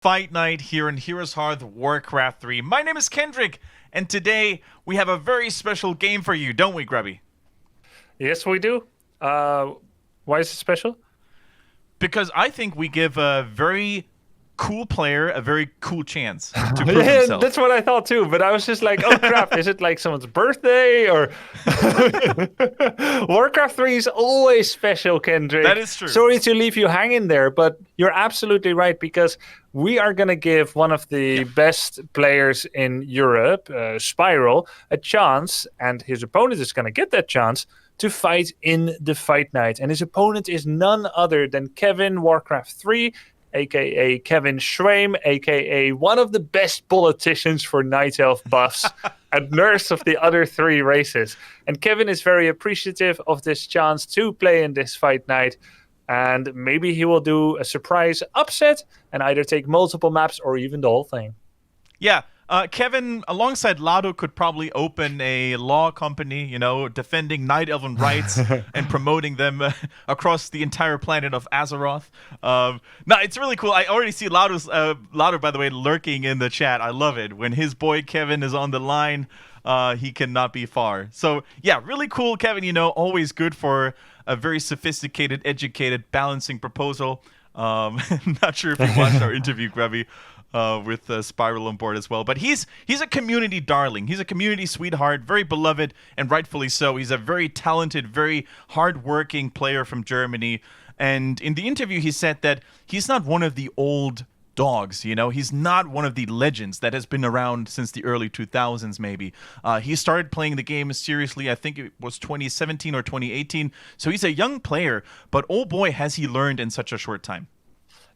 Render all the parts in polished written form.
Fight Night here in Heroes Hearth Warcraft 3. My name is Kendric, and today we have a very special game for you, don't we, Grubby? Yes, we do. Why is it special? Because I think we give a very cool player a very cool chance to prove Yeah, himself. that's what I thought too. But I was just like, oh crap, is it like someone's birthday or Warcraft 3 is always special, Kendrick. That is true. Sorry to leave you hanging there, but you're absolutely right because we are going to give one of the best players in Europe, Spiral, a chance, and his opponent is going to get that chance to fight in the Fight Night. And his opponent is none other than Kevin Warcraft 3, aka Kevin Schwame, aka one of the best politicians for Nightelf buffs and nurse of the other three races. And Kevin is very appreciative of this chance to play in this Fight Night. And maybe he will do a surprise upset and either take multiple maps or even the whole thing. Yeah, Kevin, alongside Lado, could probably open a law company, defending Night Elven rights and promoting them across the entire planet of Azeroth. No, it's really cool. I already see Lado, by the way, lurking in the chat. I love it. When his boy Kevin is on the line, he cannot be far. So, yeah, really cool, Kevin, always good for a very sophisticated, educated, balancing proposal. Not sure if you watched our interview, Grubby. With Spiral on board as well. But he's a community darling. He's a community sweetheart, very beloved, and rightfully so. He's a very talented, very hard-working player from Germany. And in the interview, he said that he's not one of the old dogs, He's not one of the legends that has been around since the early 2000s, maybe. He started playing the game seriously, I think it was 2017 or 2018. So he's a young player, but oh boy, has he learned in such a short time.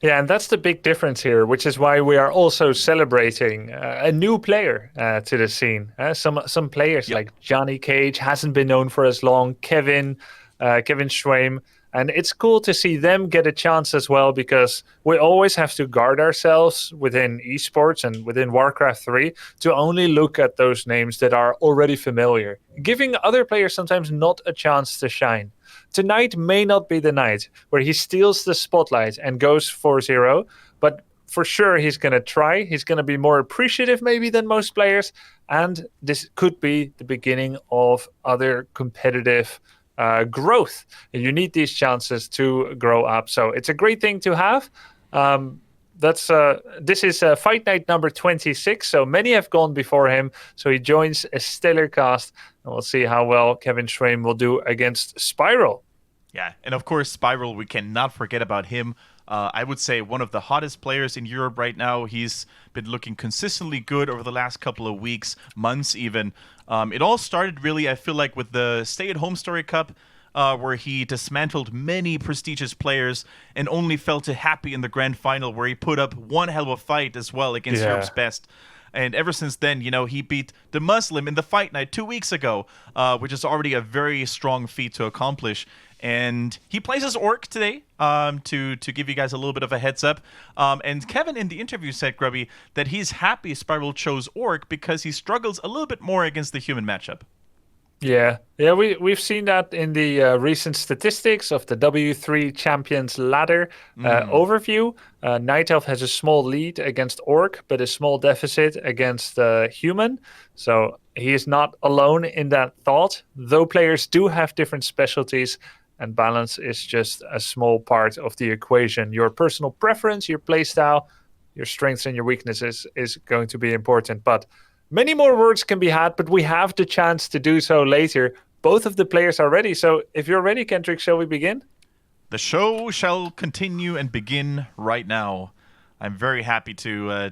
Yeah, and that's the big difference here, which is why we are also celebrating a new player to the scene. Some players like Johnny Cage hasn't been known for as long, Kevin Schwame, and it's cool to see them get a chance as well because we always have to guard ourselves within esports and within Warcraft 3 to only look at those names that are already familiar, giving other players sometimes not a chance to shine. Tonight may not be the night where he steals the spotlight and goes 4-0, but for sure he's going to try. He's going to be more appreciative maybe than most players, and this could be the beginning of other competitive growth. You need these chances to grow up, so it's a great thing to have. This is Fight Night number 26, so many have gone before him, so he joins a stellar cast, and we'll see how well Kevin Schwame will do against Spiral. Yeah, and of course, Spiral, we cannot forget about him. I would say one of the hottest players in Europe right now. He's been looking consistently good over the last couple of weeks, months even. It all started really, I feel like, with the Stay-at-Home Story Cup, where he dismantled many prestigious players and only felt happy in the grand final, where he put up one hell of a fight as well against Europe's best. And ever since then, he beat the Muslim in the Fight Night 2 weeks ago, which is already a very strong feat to accomplish. And he plays as Orc today, to give you guys a little bit of a heads up. And Kevin in the interview said, Grubby, that he's happy Spiral chose Orc because he struggles a little bit more against the human matchup. Yeah, we've seen that in the recent statistics of the W3 Champions Ladder overview. Nightelf has a small lead against Orc, but a small deficit against Human. So he is not alone in that thought, though players do have different specialties, and balance is just a small part of the equation. Your personal preference, your playstyle, your strengths and your weaknesses is going to be important, but many more words can be had, but we have the chance to do so later. Both of the players are ready. So if you're ready, Kendrick, shall we begin? The show shall continue and begin right now. I'm very happy to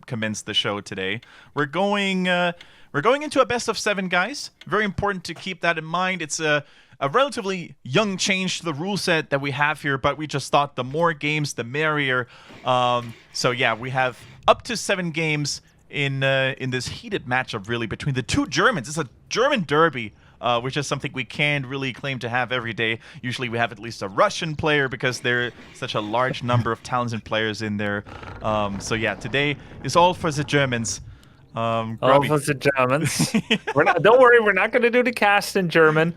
commence the show today. We're going into a best of 7, guys. Very important to keep that in mind. It's a relatively young change to the rule set that we have here, but we just thought the more games, the merrier. So yeah, we have up to 7 games in this heated matchup, really, between the two Germans. It's a German derby, which is something we can't really claim to have every day. Usually we have at least a Russian player because there's such a large number of talented players in there. So yeah, today is all for the Germans. All for the Germans. Don't worry, we're not going to do the cast in German.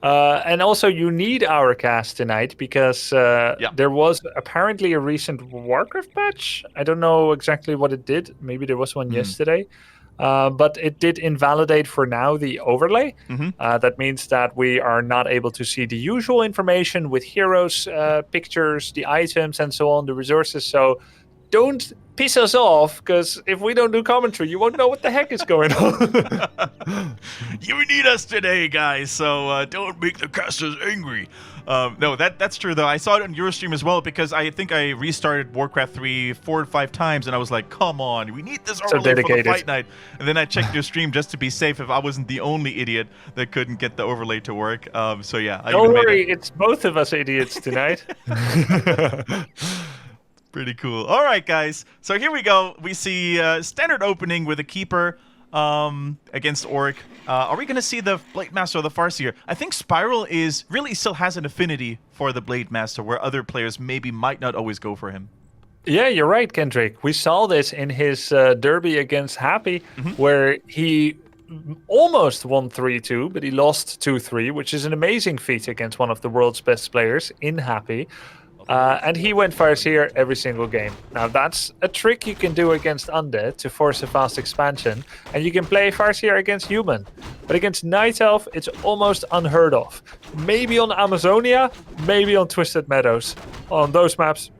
And also, you need our cast tonight because there was apparently a recent Warcraft patch. I don't know exactly what it did. Maybe there was one yesterday. But it did invalidate for now the overlay. That means that we are not able to see the usual information with heroes, pictures, the items, and so on, the resources. So don't piss us off, because if we don't do commentary, you won't know what the heck is going on. You need us today, guys, so don't make the casters angry. No, that's true, though. I saw it on your stream as well, because I think I restarted Warcraft 3 4 or 5 times, and I was like, come on, we need this overlay for the fight night. And then I checked your stream just to be safe if I wasn't the only idiot that couldn't get the overlay to work. So yeah. Don't worry, it's both of us idiots tonight. Pretty cool. All right, guys. So here we go. We see standard opening with a keeper against Orc. Are we going to see the Blade Master or the Farseer? I think Spiral really still has an affinity for the Blade Master, where other players maybe might not always go for him. Yeah, you're right, Kendric. We saw this in his derby against Happy, where he almost won 3-2, but he lost 2-3, which is an amazing feat against one of the world's best players in Happy. And he went Farseer every single game. Now, that's a trick you can do against Undead to force a fast expansion, and you can play Farseer against Human. But against Nightelf, it's almost unheard of. Maybe on Amazonia, maybe on Twisted Meadows. On those maps,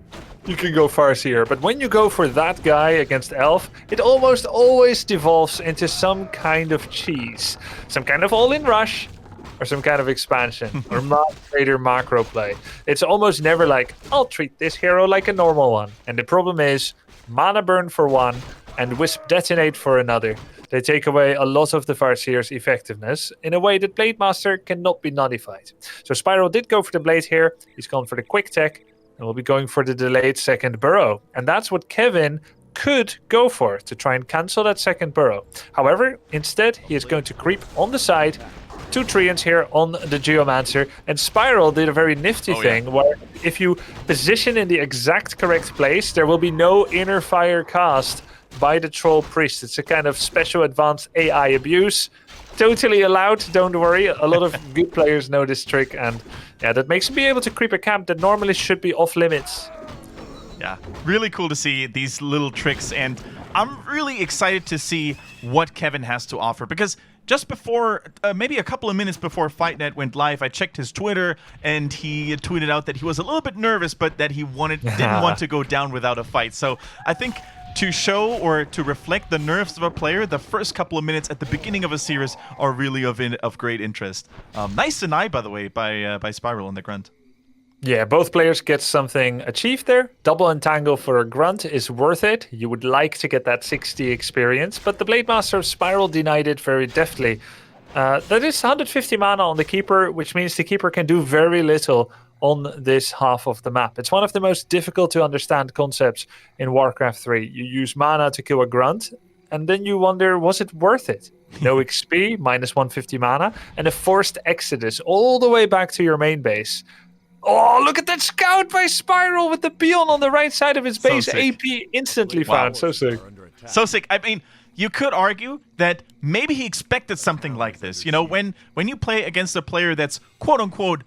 you can go Farseer. But when you go for that guy against Elf, it almost always devolves into some kind of cheese. Some kind of all-in rush, or some kind of expansion, or greater macro play. It's almost never like, I'll treat this hero like a normal one. And the problem is, mana burn for one, and Wisp detonate for another. They take away a lot of the Farseer's effectiveness in a way that Blade Master cannot be nullified. So Spiral did go for the Blade here, he's gone for the Quick Tech, and will be going for the delayed second burrow. And that's what Kevin could go for, to try and cancel that second burrow. However, instead, he is going to creep on the side, 2 Treants here on the Geomancer, and Spiral did a very nifty thing where if you position in the exact correct place, there will be no inner fire cast by the Troll Priest. It's a kind of special advanced AI abuse. Totally allowed, don't worry. A lot of good players know this trick, and yeah, that makes him be able to creep a camp that normally should be off limits. Yeah, really cool to see these little tricks, and I'm really excited to see what Kevin has to offer, because just before, maybe a couple of minutes before FightNet went live, I checked his Twitter, and he tweeted out that he was a little bit nervous, but that he didn't want to go down without a fight. So I think to show or to reflect the nerves of a player, the first couple of minutes at the beginning of a series are really of great interest. Nice deny, by the way, by Spiral on the grunt. Yeah, both players get something achieved there. Double Entangle for a Grunt is worth it. You would like to get that 60 experience, but the Blade Master of Spiral denied it very deftly. That is 150 mana on the Keeper, which means the Keeper can do very little on this half of the map. It's one of the most difficult to understand concepts in Warcraft 3. You use mana to kill a Grunt, and then you wonder, was it worth it? No XP, minus 150 mana, and a forced exodus all the way back to your main base. Oh, look at that scout by Spiral with the peon on the right side of his base. So AP instantly found. So sick. So sick. I mean, you could argue that maybe he expected something like this. You know, when you play against a player that's quote-unquote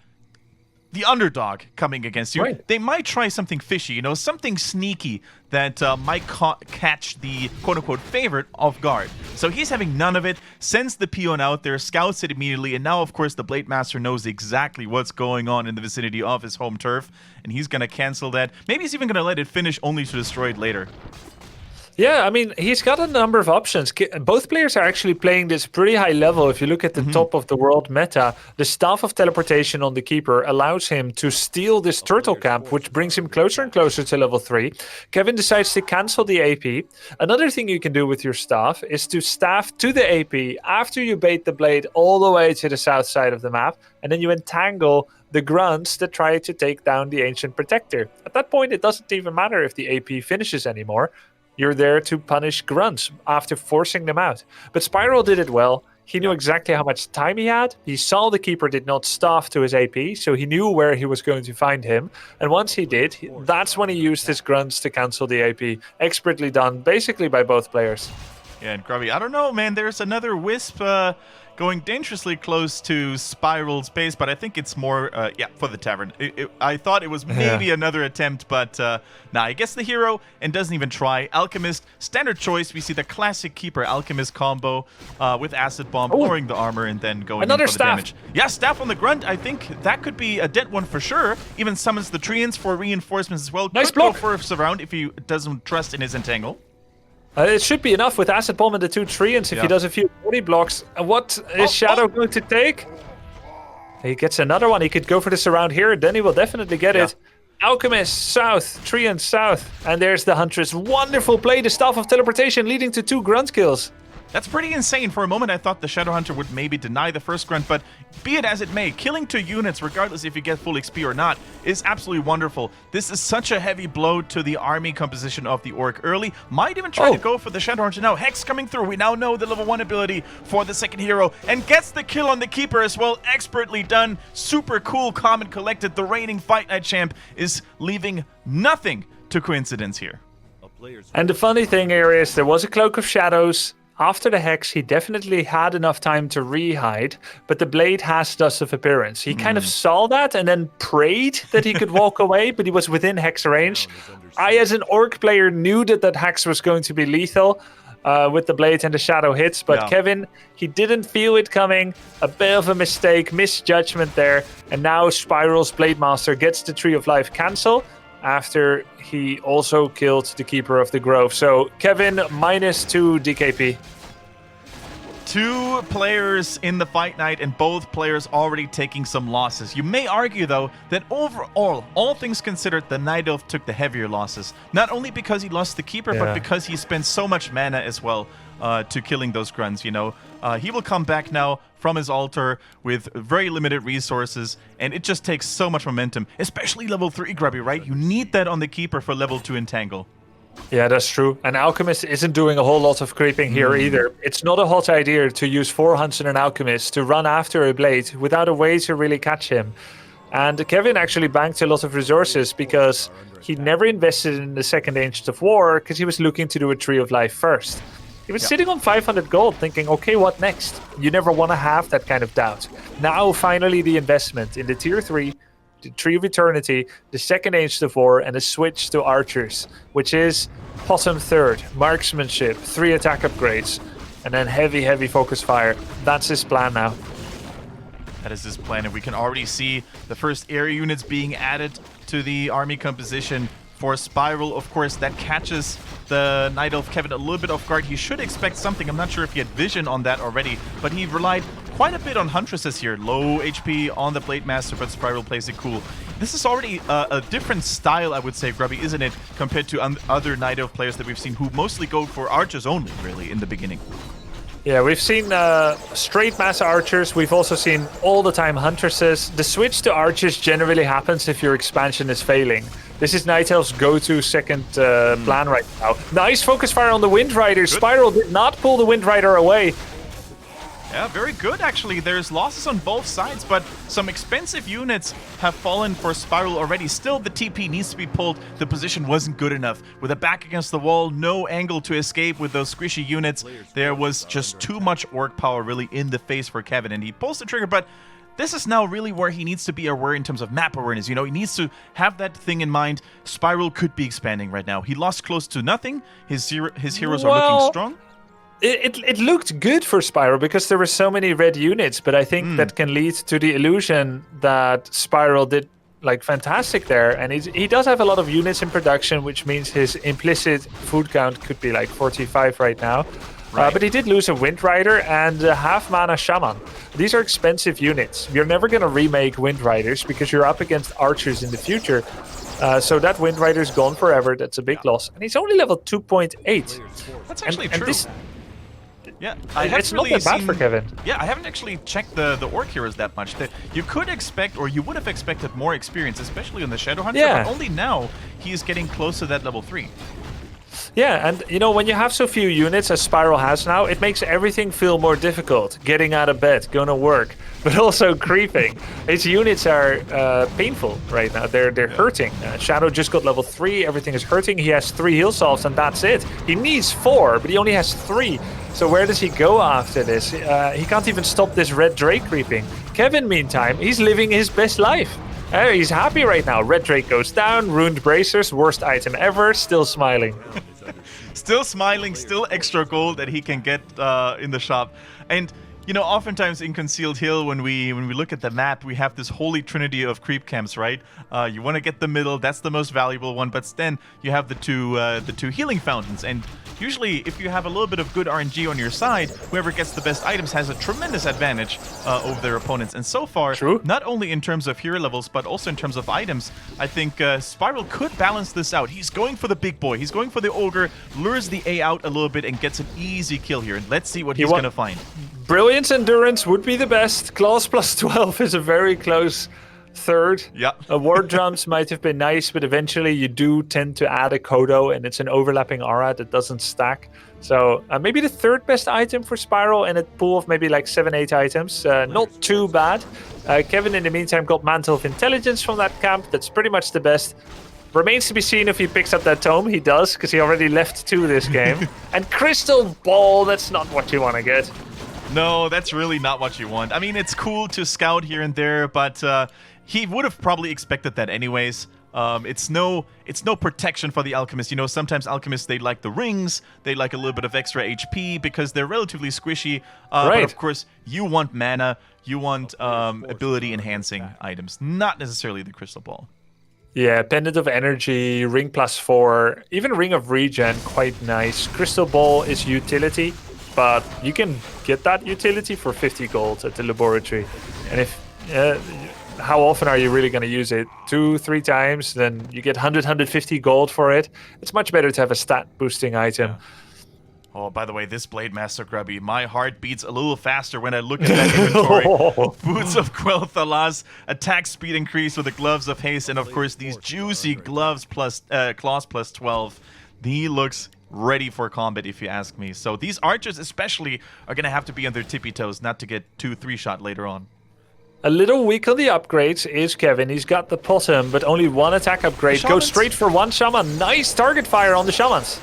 the underdog coming against you, they might try something fishy, you know, something sneaky that might catch the quote-unquote favorite off guard. So he's having none of it, sends the peon out there, scouts it immediately, and now, of course, the Blade Master knows exactly what's going on in the vicinity of his home turf, and he's going to cancel that. Maybe he's even going to let it finish only to destroy it later. Yeah, I mean, he's got a number of options. Both players are actually playing this pretty high level. If you look at the top of the world meta, the Staff of Teleportation on the Keeper allows him to steal this Turtle Camp, which brings him closer and closer to level 3. Kevin decides to cancel the AP. Another thing you can do with your Staff is to staff to the AP after you bait the blade all the way to the south side of the map, and then you entangle the Grunts that try to take down the Ancient Protector. At that point, it doesn't even matter if the AP finishes anymore. You're there to punish Grunts after forcing them out. But Spiral did it well. He knew exactly how much time he had. He saw the Keeper did not staff to his AP, so he knew where he was going to find him. And once he did, that's when he used his Grunts to cancel the AP. Expertly done, basically by both players. Yeah, and Grubby, I don't know, man. There's another Wisp, going dangerously close to Spiral's base, but I think it's more, for the tavern. I thought it was maybe another attempt, but nah, he gets the hero and doesn't even try. Alchemist, standard choice. We see the classic Keeper Alchemist combo with Acid Bomb, lowering the armor, and then going in for the damage. Yeah, Staff on the Grunt. I think that could be a dead one for sure. Even summons the Treants for reinforcements as well. Nice could block. go for a surround if he doesn't trust in his entangle. It should be enough with Acid Bomb and the 2 Treants if he does a few body blocks. What is Shadow going to take? He gets another one. He could go for the surround here. Then he will definitely get it. Alchemist south, Treant south. And there's the Huntress. Wonderful play. The Staff of Teleportation leading to 2 grunt kills. That's pretty insane. For a moment, I thought the Shadow Hunter would maybe deny the first grunt, but be it as it may, killing 2 units, regardless if you get full XP or not, is absolutely wonderful. This is such a heavy blow to the army composition of the Orc early. Might even try to go for the Shadow Hunter now. Hex coming through. We now know the level 1 ability for the second hero, and gets the kill on the Keeper as well. Expertly done. Super cool, calm, and collected. The reigning Fight Night champ is leaving nothing to coincidence here. And the funny thing here is there was a Cloak of Shadows. After the Hex, he definitely had enough time to re-hide, but the blade has Dust of Appearance. He kind of saw that and then prayed that he could walk away, but he was within Hex range. I, as an Orc player, knew that that Hex was going to be lethal with the blade and the Shadow hits, but Kevin, he didn't feel it coming. A bit of a mistake, misjudgment there, and now Spiral's Blade Master gets the Tree of Life cancel after he also killed the Keeper of the Grove. So, Kevin, -2 DKP. 2 players in the Fight Night, and both players already taking some losses. You may argue, though, that overall, all things considered, the Nightelf took the heavier losses. Not only because he lost the Keeper, but because he spent so much mana as well to killing those grunts, you know. He will come back now from his altar with very limited resources, and it just takes so much momentum, especially level 3 Grubby, right? You need that on the Keeper for level 2 Entangle. Yeah, that's true. And Alchemist isn't doing a whole lot of creeping here either. It's not a hot idea to use 4 Hunts and an Alchemist to run after a Blade without a way to really catch him. And Kevin actually banked a lot of resources because he never invested in the second Ancient of War because he was looking to do a Tree of Life first. He was sitting on 500 gold thinking, okay, what next? You never want to have that kind of doubt. Now, finally, the investment in the Tier 3, the Tree of Eternity, the second Ancient of War, and a switch to Archers, which is bottom third, marksmanship, 3 attack upgrades, and then heavy focus fire. That's his plan now. That is his plan, and we can already see the first area units being added to the army composition. For Spiral, of course, that catches the Nightelf Kevin a little bit off guard. He should expect something. I'm not sure if he had vision on that already, but he relied quite a bit on Huntresses here. Low HP on the Blade Master, but Spiral plays it cool. This is already a different style, I would say, Grubby, isn't it, compared to other Nightelf players that we've seen who mostly go for Archers only, really, in the beginning. Yeah, we've seen straight mass Archers. We've also seen all the time Huntresses. The switch to Archers generally happens if your expansion is failing. This is Nightelf's go-to second plan right now. Nice focus fire on the Wind Rider. Spiral did not pull the Wind Rider away. Yeah, very good, actually. There's losses on both sides, but some expensive units have fallen for Spiral already. Still, the TP needs to be pulled. The position wasn't good enough. With a back against the wall, no angle to escape with those squishy units. There was just too much Orc power really in the face for Kevin, and he pulls the trigger, but this is now really where he needs to be aware in terms of map awareness. You know, he needs to have that thing in mind. Spiral could be expanding right now. He lost close to nothing. His heroes are looking strong. It looked good for Spiral because there were so many red units, but I think that can lead to the illusion that Spiral did like fantastic there, and he does have a lot of units in production, which means his implicit food count could be like 45 right now. But he did lose a Wind Rider and a half-mana Shaman. These are expensive units. You're never going to remake Wind Riders because you're up against Archers in the future. So that Wind Rider's gone forever. That's a big loss. And he's only level 2.8. That's actually true. Yeah, it's not that bad for Kevin. Yeah, I haven't actually checked the Orc heroes that much. You could expect, or you would have expected more experience, especially on the Shadow Hunter, but only now he is getting close to that level 3. Yeah, and you know, when you have so few units as Spiral has now, it makes everything feel more difficult. Getting out of bed, going to work, but also creeping. His units are painful right now. They're hurting. Shadow just got level 3. Everything is hurting. He has 3 heal salves, and that's it. He needs 4, but he only has 3. So where does he go after this? He can't even stop this red Drake creeping. Kevin, meantime, he's living his best life. He's happy right now. Red Drake goes down. Ruined Bracers, worst item ever. Still smiling. Still smiling, still extra gold that he can get in the shop. And you know, oftentimes in Concealed Hill, when we look at the map, we have this holy trinity of creep camps, right? You want to get the middle, that's the most valuable one, but then you have the two healing fountains. And usually, if you have a little bit of good RNG on your side, whoever gets the best items has a tremendous advantage over their opponents. And so far, not only in terms of hero levels, but also in terms of items, I think Spiral could balance this out. He's going for the big boy. He's going for the ogre, lures the A out a little bit, and gets an easy kill here. And let's see what he's going to find. Brilliance Endurance would be the best. Claws plus 12 is a very close third. Yeah. Ward drums might have been nice, but eventually you do tend to add a Kodo, and it's an overlapping aura that doesn't stack. So maybe the third best item for Spiral in a pool of maybe like 7-8 items. Not too bad. Kevin, in the meantime, got Mantle of Intelligence from that camp. That's pretty much the best. Remains to be seen if he picks up that tome. He does, because he already left 2 this game. And Crystal Ball, that's not what you want to get. No, that's really not what you want. I mean, it's cool to scout here and there, but he would have probably expected that anyways. It's no protection for the alchemist. You know, sometimes alchemists, they like the rings, they like a little bit of extra HP because they're relatively squishy. But of course, you want mana, you want ability enhancing items, not necessarily the crystal ball. Yeah, Pendant of Energy, Ring plus 4, even Ring of Regen, quite nice. Crystal Ball is utility, but you can get that utility for 50 gold at the laboratory. And if how often are you really going to use it? 2-3 times, then you get 100-150 gold for it. It's much better to have a stat boosting item. Yeah. Oh, by the way, this Blade Master Grubby, my heart beats a little faster when I look at that inventory. Boots of Quel'Thalas, attack speed increase with the Gloves of Haste, and of course these juicy gloves plus claws plus 12. He looks ready for combat, if you ask me. So these archers especially are going to have to be on their tippy toes not to get 2-3 shot later on. A little weak on the upgrades is Kevin. He's got the Potom, but only 1 attack upgrade. Go straight for 1 shaman. Nice target fire on the shamans.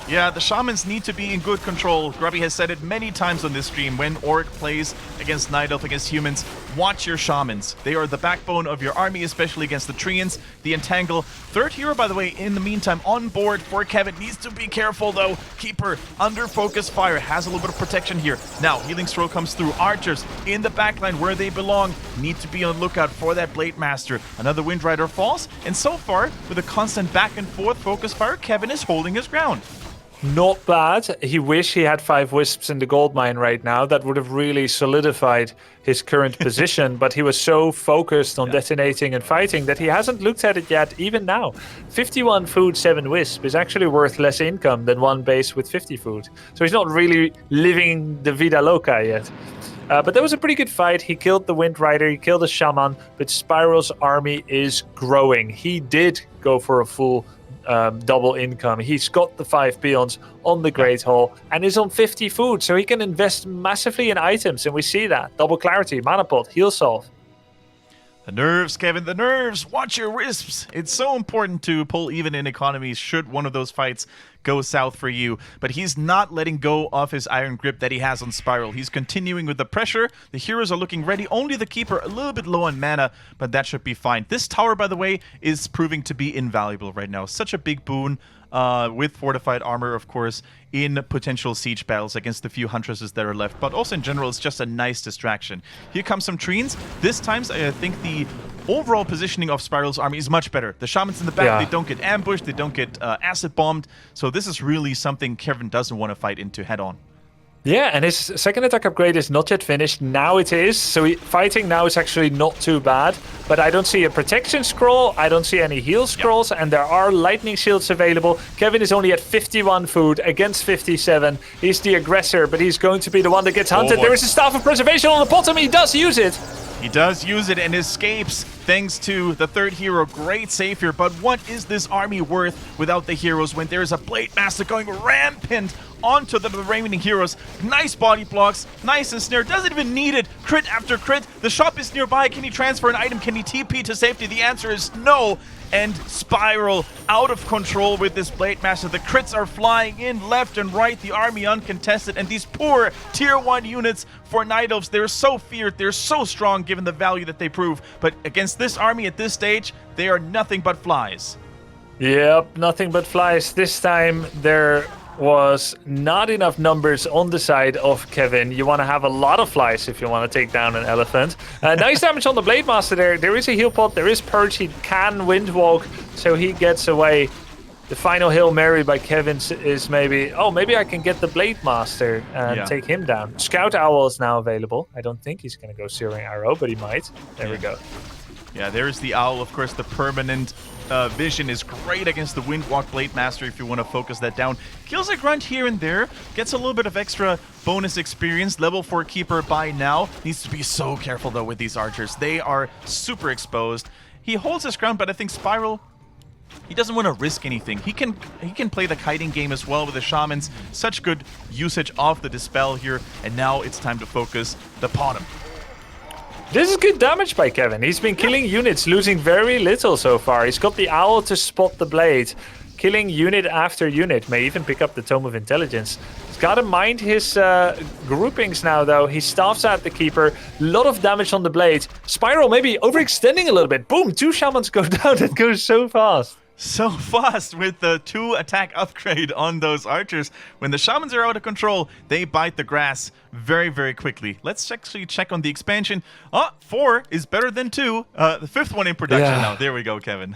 Yeah, the shamans need to be in good control. Grubby has said it many times on this stream. When Orc plays against Nightelf, against humans, watch your shamans. They are the backbone of your army, especially against the Treants, the Entangle. Third hero, by the way, in the meantime, on board for Kevin. Needs to be careful, though. Keeper, under focus fire, has a little bit of protection here. Now, Healing Scroll comes through. Archers in the backline where they belong. Need to be on lookout for that Blade Master. Another Wind Rider falls, and so far, with a constant back and forth focus fire, Kevin is holding his ground. Not bad. He wish he had 5 wisps in the gold mine right now. That would have really solidified his current position, but he was so focused on detonating and fighting that he hasn't looked at it yet, even now. 51 food, 7 wisp is actually worth less income than 1 base with 50 food. So he's not really living the vida loca yet. But that was a pretty good fight. He killed the Wind Rider, he killed the Shaman, but Spiral's army is growing. He did go for a full double income. He's got the 5 peons on the Great Hall and is on 50 food, so he can invest massively in items, and we see that. Double Clarity, Mana Pot, Heal Salve. The nerves, Kevin, the nerves. Watch your wisps. It's so important to pull even in economies should one of those fights go south for you. But he's not letting go of his iron grip that he has on Spiral. He's continuing with the pressure. The heroes are looking ready. Only the Keeper a little bit low on mana, but that should be fine. This tower, by the way, is proving to be invaluable right now. Such a big boon. With fortified armor, of course, in potential siege battles against the few huntresses that are left. But also in general, it's just a nice distraction. Here comes some treants. This time, I think the overall positioning of Spiral's army is much better. The shamans in the back, they don't get ambushed, they don't get acid bombed. So this is really something Kevin doesn't want to fight into head on. Yeah, and his second attack upgrade is not yet finished. Now it is. So fighting now is actually not too bad. But I don't see a protection scroll. I don't see any heal scrolls. And there are lightning shields available. Kevin is only at 51 food against 57. He's the aggressor, but he's going to be the one that gets hunted. There is a Staff of Preservation on the bottom. He does use it. He does use it and escapes. thanks to the third hero. Great save here, but what is this army worth without the heroes when there is a Blade Master going rampant onto the remaining heroes? Nice body blocks, nice and snare, doesn't even need it. Crit after crit, the shop is nearby. Can he transfer an item? Can he TP to safety? The answer is no. And Spiral out of control with this Blade Master. The crits are flying in left and right, the army uncontested, and these poor tier 1 units for Night Elves, they're so feared, they're so strong given the value that they prove. But against this army at this stage, they are nothing but flies. Yep, nothing but flies. This time there was not enough numbers on the side of Kevin. You want to have a lot of flies if you want to take down an elephant. Nice damage on the Blade Master there. There is a heal pot, there is Purge, he can Windwalk, so he gets away. The final Hail Mary by Kevin is maybe, oh, maybe I can get the Blade Master and take him down. Scout Owl is now available. I don't think he's going to go Searing Arrow, but he might. There we go. Yeah, there's the Owl, of course, the permanent vision is great against the Windwalk Blade Master if you want to focus that down. Kills a grunt here and there, gets a little bit of extra bonus experience. Level 4 keeper by now. Needs to be so careful though with these archers. They are super exposed. He holds his ground, but I think Spiral, he doesn't want to risk anything. He can play the kiting game as well with the shamans. Such good usage of the Dispel here, and now it's time to focus the bottom. This is good damage by Kevin. He's been killing units, losing very little so far. He's got the Owl to spot the blade, killing unit after unit. May even pick up the Tome of Intelligence. He's got to mind his groupings now, though. He staffs out the Keeper. A lot of damage on the blade. Spiral maybe overextending a little bit. Boom, 2 shamans go down. It goes so fast. So fast with the 2 attack upgrade on those archers. When the shamans are out of control, they bite the grass very, very quickly. Let's actually check on the expansion. 4 is better than 2. The 5th one in production now. There we go, Kevin.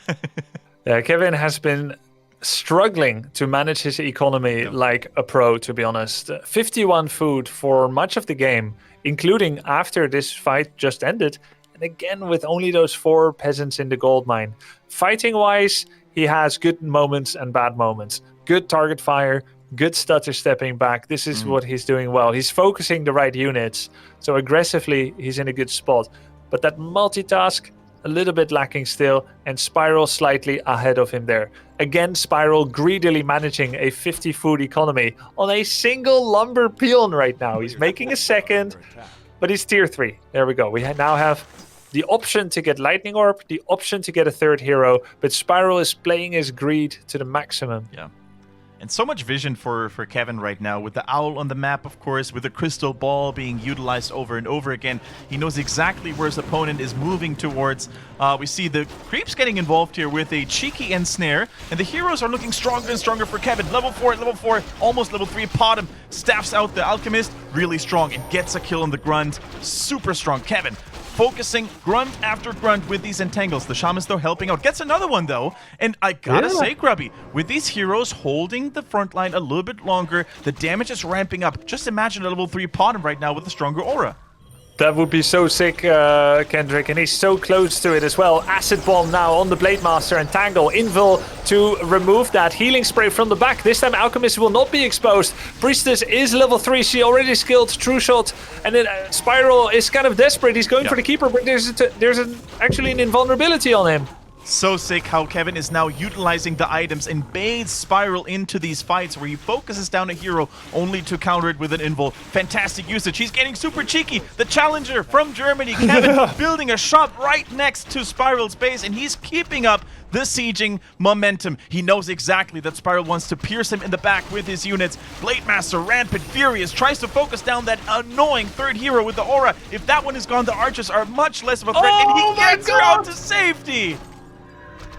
Yeah, Kevin has been struggling to manage his economy like a pro, to be honest. 51 food for much of the game, including after this fight just ended. And again, with only those 4 peasants in the gold mine. Fighting-wise, he has good moments and bad moments. Good target fire, good stutter stepping back. This is what he's doing well. He's focusing the right units. So aggressively, he's in a good spot. But that multitask, a little bit lacking still. And Spiral slightly ahead of him there. Again, Spiral greedily managing a 50 food economy on a single lumber peon right now. He's making a second, but he's tier 3. There we go. We now have the option to get Lightning Orb, the option to get a 3rd hero, but Spiral is playing his greed to the maximum. Yeah. And so much vision for Kevin right now, with the Owl on the map, of course, with the Crystal Ball being utilized over and over again. He knows exactly where his opponent is moving towards. We see the creeps getting involved here with a Cheeky and Snare, and the heroes are looking stronger and stronger for Kevin. Level 4, almost level 3. Potom staffs out the Alchemist, really strong, and gets a kill on the Grunt. Super strong. Kevin focusing grunt after grunt with these entangles. The shamans, though, helping out. Gets another one, though. And I gotta say, Grubby, with these heroes holding the front line a little bit longer, the damage is ramping up. Just imagine a level 3 Potom right now with a stronger aura. That would be so sick, Kendric, and he's so close to it as well. Acid Bomb now on the Blade Master and Tangle. Invul to remove that. Healing Spray from the back. This time Alchemist will not be exposed. Priestess is level 3. She already skilled True Shot. And then Spiral is kind of desperate. He's going for the Keeper, but there's actually an invulnerability on him. So sick how Kevin is now utilizing the items and bathes Spiral into these fights where he focuses down a hero only to counter it with an invul. Fantastic usage. He's getting super cheeky. The challenger from Germany, Kevin, building a shop right next to Spiral's base, and he's keeping up the sieging momentum. He knows exactly that Spiral wants to pierce him in the back with his units. Blade Master, rampant, furious, tries to focus down that annoying 3rd hero with the aura. If that one is gone, the archers are much less of a threat, and he gets her out to safety.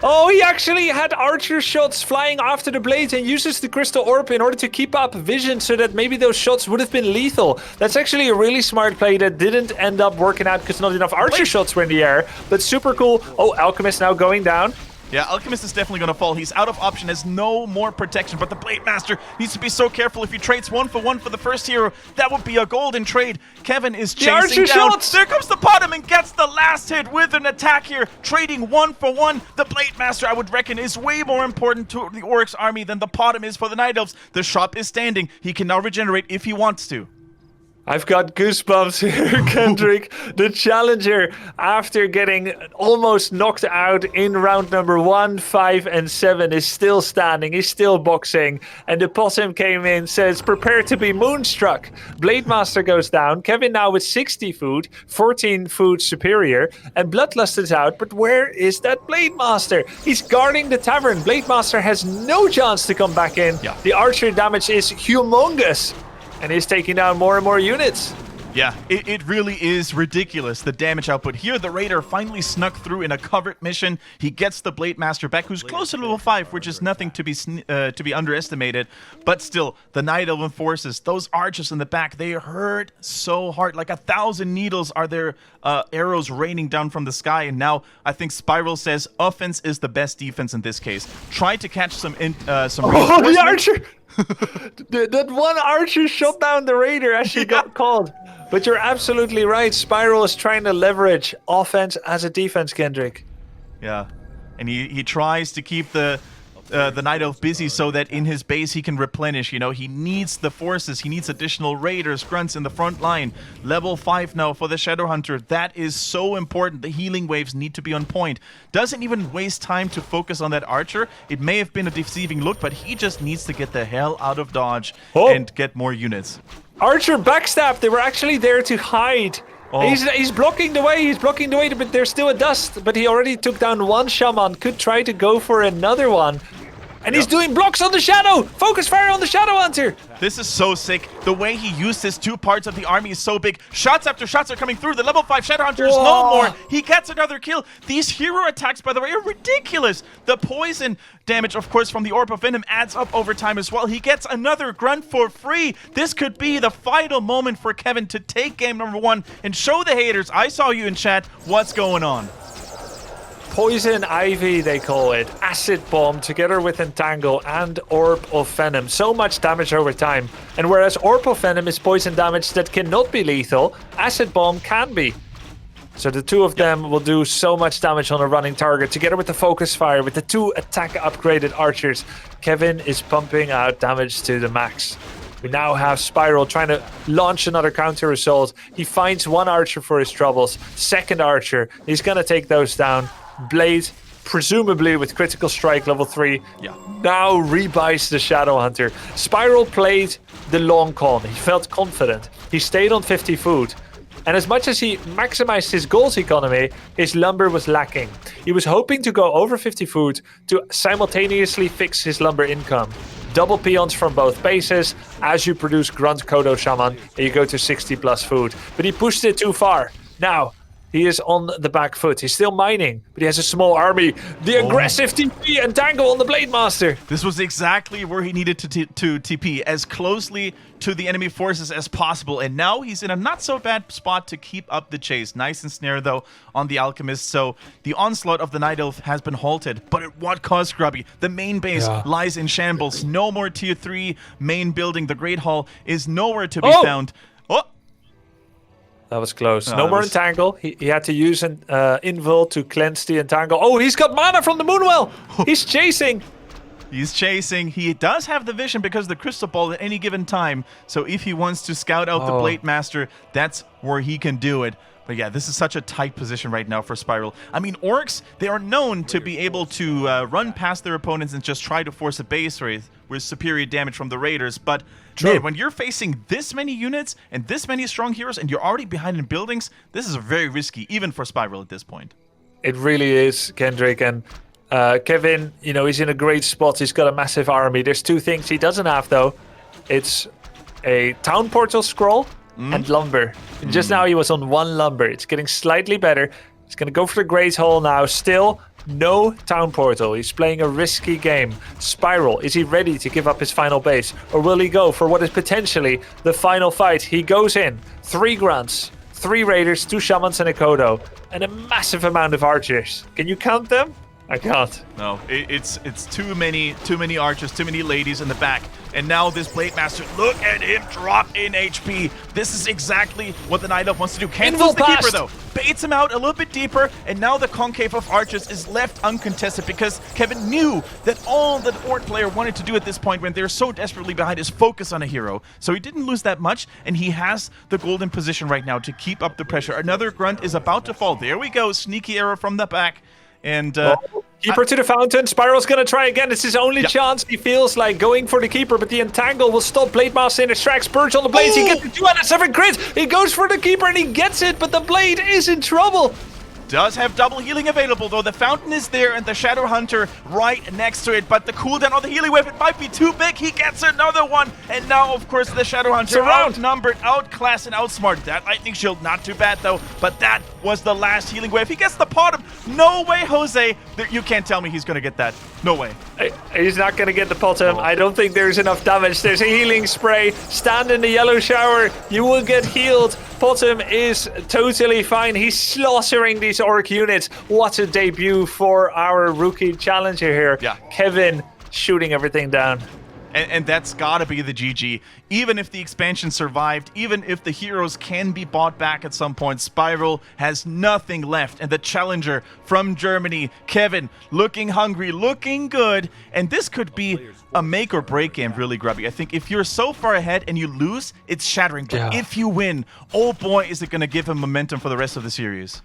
Oh, he actually had archer shots flying after the blade and uses the Crystal Orb in order to keep up vision so that maybe those shots would have been lethal. That's actually a really smart play that didn't end up working out because not enough archer shots were in the air, but super cool. Oh, Alchemist now going down. Yeah, Alchemist is definitely going to fall. He's out of option, has no more protection, but the Blade Master needs to be so careful. If he trades 1 for 1 for the first hero, that would be a golden trade. Kevin is chasing down. Shots. There comes the Potom and gets the last hit with an attack here, trading 1 for 1. The Blade Master, I would reckon, is way more important to the Orcs army than the Potom is for the Night Elves. The shop is standing. He can now regenerate if he wants to. I've got goosebumps here, Kendrick. The challenger, after getting almost knocked out in round number 1, 5, and 7, is still standing. He's still boxing. And the possum came in, says, prepare to be moonstruck. Blade Master goes down. Kevin now with 60 food, 14 food superior. And Bloodlust is out. But where is that Blade Master? He's guarding the tavern. Blade Master has no chance to come back in. Yeah. The archer damage is humongous. And he's taking down more and more units. Yeah, it really is ridiculous, the damage output. Here, the Raider finally snuck through in a covert mission. He gets the Blade Master back, who's close to level 5, which is nothing to be underestimated. But still, the Night Elven forces, those archers in the back, they hurt so hard. Like 1,000 needles are their arrows raining down from the sky. And now, I think Spiral says offense is the best defense in this case. Try to catch some the archer! that one archer shot down the Raider as she got called. But you're absolutely right. Spiral is trying to leverage offense as a defense, Kendrick. Yeah, and he tries to keep the Night Elf busy so that in his base he can replenish. You know, he needs the forces. He needs additional raiders, grunts in the front line. Level 5 now for the Shadow Hunter. That is so important. The healing waves need to be on point. Doesn't even waste time to focus on that archer. It may have been a deceiving look, but he just needs to get the hell out of dodge and get more units. Archer backstab. They were actually there to hide. Oh. He's blocking the way. He's blocking the way, but there's still a dust. But he already took down one shaman. Could try to go for another one. And he's doing blocks on the Shadow! Focus fire on the Shadow Hunter! This is so sick. The way he used his 2 parts of the army is so big. Shots after shots are coming through. The level 5 Shadow Hunter is no more. He gets another kill. These hero attacks, by the way, are ridiculous. The poison damage, of course, from the Orb of Venom adds up over time as well. He gets another grunt for free. This could be the final moment for Kevin to take game number 1 and show the haters, I saw you in chat, what's going on. Poison Ivy, they call it. Acid Bomb together with Entangle and Orb of Venom. So much damage over time. And whereas Orb of Venom is poison damage that cannot be lethal, Acid Bomb can be. So the 2 of them will do so much damage on a running target. Together with the Focus Fire, with the 2 attack upgraded archers, Kevin is pumping out damage to the max. We now have Spiral trying to launch another counter assault. He finds 1 archer for his troubles. 2nd archer, he's gonna take those down. Blade, presumably with critical strike level 3, now rebuys the Shadow Hunter. Spiral played the long con. He felt confident. He stayed on 50 food. And as much as he maximized his goals economy, his lumber was lacking. He was hoping to go over 50 food to simultaneously fix his lumber income. Double peons from both bases. As you produce Grunt Kodo Shaman, you go to 60 plus food. But he pushed it too far. Now, he is on the back foot. He's still mining, but he has a small army. The aggressive TP and Tangle on the Blade Master. This was exactly where he needed to TP, as closely to the enemy forces as possible. And now he's in a not so bad spot to keep up the chase. Nice and snare, though, on the Alchemist. So the onslaught of the Night Elf has been halted. But at what cost, Grubby? The main base lies in shambles. No more tier 3 main building. The Great Hall is nowhere to be found. That was close. No more Entangle. He had to use an Invul to cleanse the Entangle. Oh, he's got mana from the Moonwell. He's chasing. He's chasing. He does have the vision because of the Crystal Ball at any given time. So if he wants to scout out the Blade Master, that's where he can do it. But yeah, this is such a tight position right now for Spiral. I mean, Orcs, they are known to be able to run past their opponents and just try to force a base raid with superior damage from the Raiders. But man, when you're facing this many units and this many strong heroes and you're already behind in buildings, this is very risky, even for Spiral at this point. It really is, Kendrick. And Kevin, you know, he's in a great spot. He's got a massive army. There's 2 things he doesn't have, though. It's a Town Portal Scroll and lumber. And just now he was on 1 lumber. It's getting slightly better. He's going to go for the Great Hall now. Still no Town Portal. He's playing a risky game. Spiral, is he ready to give up his final base? Or will he go for what is potentially the final fight? He goes in. 3 grunts, 3 raiders, 2 shamans and a Kodo. And a massive amount of archers. Can you count them? I can't. No, it's too many archers, too many ladies in the back. And now this Blade Master, look at him drop in HP. This is exactly what the Nightelf wants to do. Can't lose the Keeper though. Baits him out a little bit deeper, and now the concave of archers is left uncontested because Kevin knew that all that Orc player wanted to do at this point when they're so desperately behind is focus on a hero. So he didn't lose that much, and he has the golden position right now to keep up the pressure. Another grunt is about to fall. There we go, sneaky arrow from the back. And Keeper to the fountain. Spiral's gonna try again. It's his only chance. He feels like going for the Keeper, but the Entangle will stop Blade Master in his tracks. Purge on the blades. He gets the 2 out of 7 crits. He goes for the Keeper and he gets it, but the Blade is in trouble. Does have double healing available though. The fountain is there and the Shadow Hunter right next to it, but the cooldown on the healing wave, it might be too big. He gets another one, and now of course the Shadow Hunter outnumbered, outclassed, and outsmarted. That lightning shield not too bad though, but that was the last healing wave. He gets the bottom. No way, Jose. You can't tell me he's gonna get that. No way. He's not gonna get the bottom. I don't think there's enough damage. There's a healing spray. Stand in the yellow shower. You will get healed. Bottom is totally fine. He's slaughtering these Orc units. What a debut for our rookie challenger here. Yeah. Kevin shooting everything down. And that's gotta be the GG. Even if the expansion survived, even if the heroes can be bought back at some point, Spiral has nothing left. And the challenger from Germany, Kevin, looking hungry, looking good. And this could be a make or break game, really, Grubby. I think if you're so far ahead and you lose, it's shattering. But if you win, oh boy, is it gonna give him momentum for the rest of the series.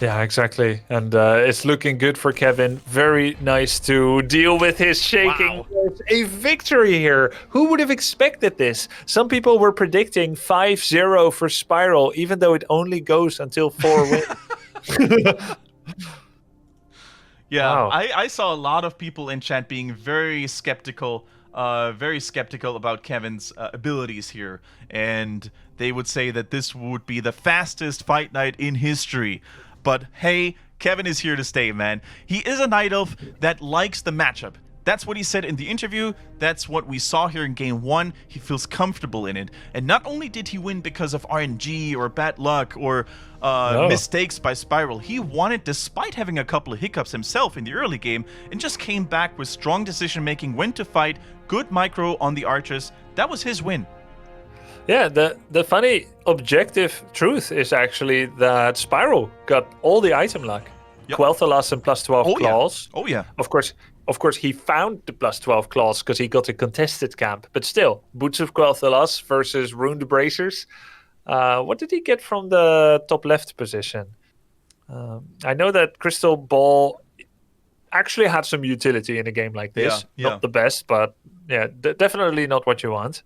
Yeah, exactly. And it's looking good for Kevin. Very nice to deal with his shaking. Wow. A victory here. Who would have expected this? Some people were predicting 5-0 for Spiral, even though it only goes until 4 wins. Yeah, wow. I saw a lot of people in chat being very skeptical about Kevin's abilities here. And they would say that this would be the fastest fight night in history. But hey, Kevin is here to stay, man. He is a Night Elf that likes the matchup. That's what he said in the interview. That's what we saw here in Game 1. He feels comfortable in it. And not only did he win because of RNG or bad luck or mistakes by Spiral, he won it despite having a couple of hiccups himself in the early game and just came back with strong decision-making, when to fight, good micro on the archers. That was his win. Yeah, the funny objective truth is actually that Spiral got all the item luck. Yep. Quel'Thalas and +12 claws. Yeah. Oh yeah. Of course, he found the +12 claws because he got a contested camp. But still, Boots of Quel'Thalas versus Ruined Bracers. What did he get from the top left position? I know that Crystal Ball actually had some utility in a game like this. Yeah. Not the best, but yeah, definitely not what you want.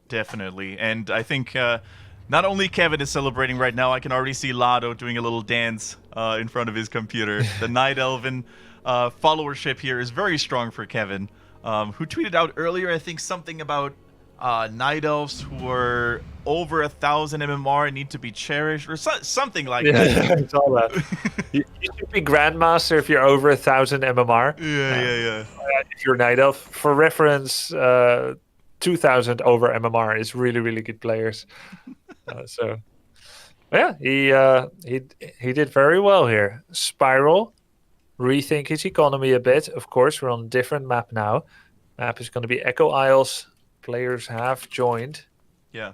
Definitely. And I think not only Kevin is celebrating right now, I can already see Lado doing a little dance in front of his computer. The Night Elven followership here is very strong for Kevin, who tweeted out earlier, I think, something about Night Elves who are over 1,000 MMR and need to be cherished, or something like that. I saw that. You should be Grandmaster if you're over 1,000 MMR. Yeah. If you're Night Elf. For reference, 2,000 over MMR is really, really good players. So, yeah, he did very well here. Spiral, rethink his economy a bit. Of course, we're on a different map now. Map is going to be Echo Isles. Players have joined. Yeah.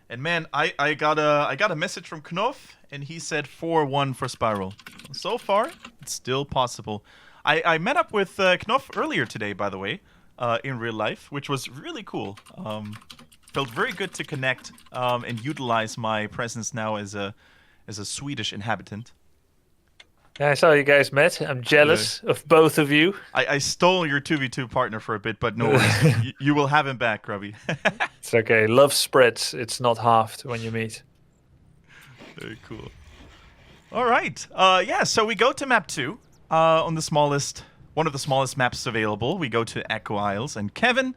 And man, I got a message from Knopf, and he said 4-1 for Spiral. So far, it's still possible. I met up with Knopf earlier today, by the way. In real life, which was really cool. Felt very good to connect and utilize my presence now as a Swedish inhabitant. Yeah, I saw you guys met. I'm jealous of both of you. I stole your 2v2 partner for a bit, but no worries. you will have him back, Grubby. It's okay. Love spreads. It's not halved when you meet. Very cool. All right. Yeah, so we go to map 2 on the smallest... one of the smallest maps available. We go to Echo Isles, and Kevin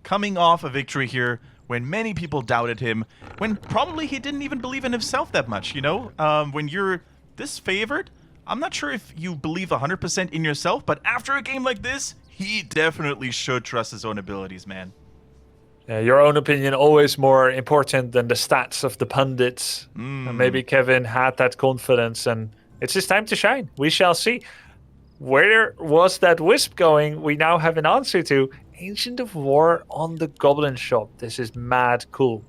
coming off a victory here when many people doubted him, when probably he didn't even believe in himself that much, you know? When you're this favored, I'm not sure if you believe 100% in yourself, but after a game like this, he definitely should trust his own abilities, man. Yeah, your own opinion always more important than the stats of the pundits. And maybe Kevin had that confidence and It's his time to shine. We shall see. Where was that wisp going? We now have an answer to. Ancient of War on the Goblin Shop. This is mad cool.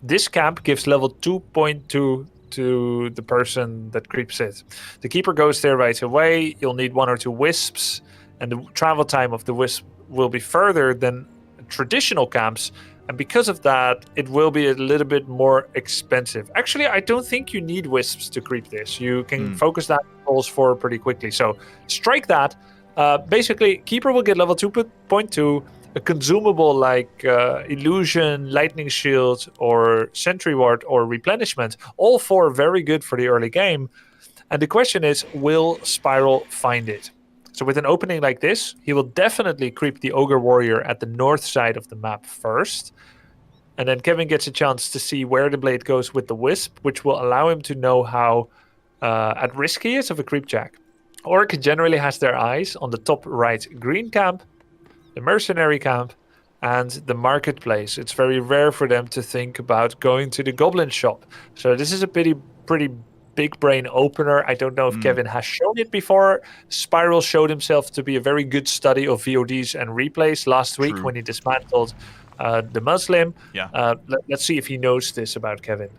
This camp gives level 2.2 to the person that creeps it. The keeper goes there right away. You'll need 1 or 2 wisps, and the travel time of the wisp will be further than traditional camps. And because of that, it will be a little bit more expensive. Actually, I don't think you need wisps to creep this. You can focus that rolls for pretty quickly. So strike that. Basically, keeper will get level 2.2, a consumable like illusion, lightning shield, or sentry ward, or replenishment. All 4 very good for the early game. And the question is, will Spiral find it? So with an opening like this, he will definitely creep the Ogre Warrior at the north side of the map first. And then Kevin gets a chance to see where the blade goes with the wisp, which will allow him to know how at risk he is of a creep jack. Orc generally has their eyes on the top right green camp, the mercenary camp, and the marketplace. It's very rare for them to think about going to the goblin shop. So this is a pretty big brain opener. I don't know if Kevin has shown it before. Spiral showed himself to be a very good study of VODs and replays last week when he dismantled the Muslim. Let's see if he knows this about Kevin.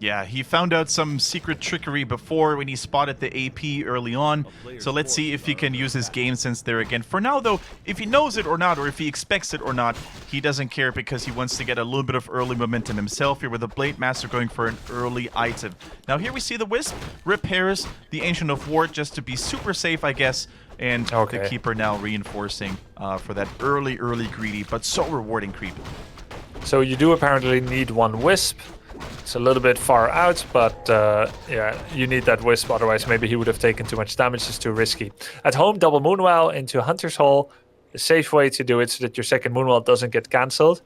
Yeah, he found out some secret trickery before when he spotted the AP early on. So let's see if he can use his game sense there again. For now, though, if he knows it or not, or if he expects it or not, he doesn't care because he wants to get a little bit of early momentum himself here with the Blade Master going for an early item. Now here we see the Wisp repairs the Ancient of War just to be super safe, I guess. And the Keeper now reinforcing for that early greedy, but so rewarding creep. So you do apparently need 1 Wisp. It's a little bit far out, but yeah, you need that Wisp, otherwise maybe he would have taken too much damage. It's too risky. At home, double Moonwell into Hunter's Hall. A safe way to do it so that your second Moonwell doesn't get cancelled.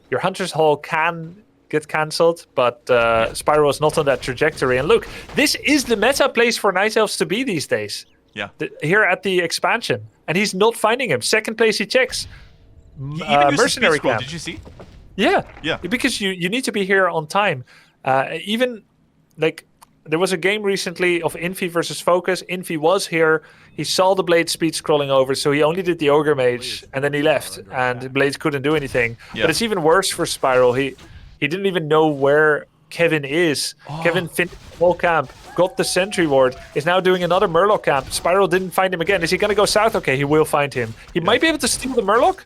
Your Hunter's Hall can get cancelled, but Spyro is not on that trajectory. And look, this is the meta place for Night Elves to be these days. Yeah. Here at the expansion. And he's not finding him. Second place he checks. He even used mercenary scroll, camp. did you see? Yeah, because you need to be here on time. Even like there was a game recently of Infi versus Focus. Infi was here. He saw the blade speed scrolling over, so he only did the Ogre Mage, and then he left, and Blades couldn't do anything. Yeah. But it's even worse for Spiral. He didn't even know where Kevin is. Kevin finished the whole camp, got the Sentry Ward, is now doing another Murloc camp. Spiral didn't find him again. Is he going to go south? Okay, he will find him. He might be able to steal the Murloc.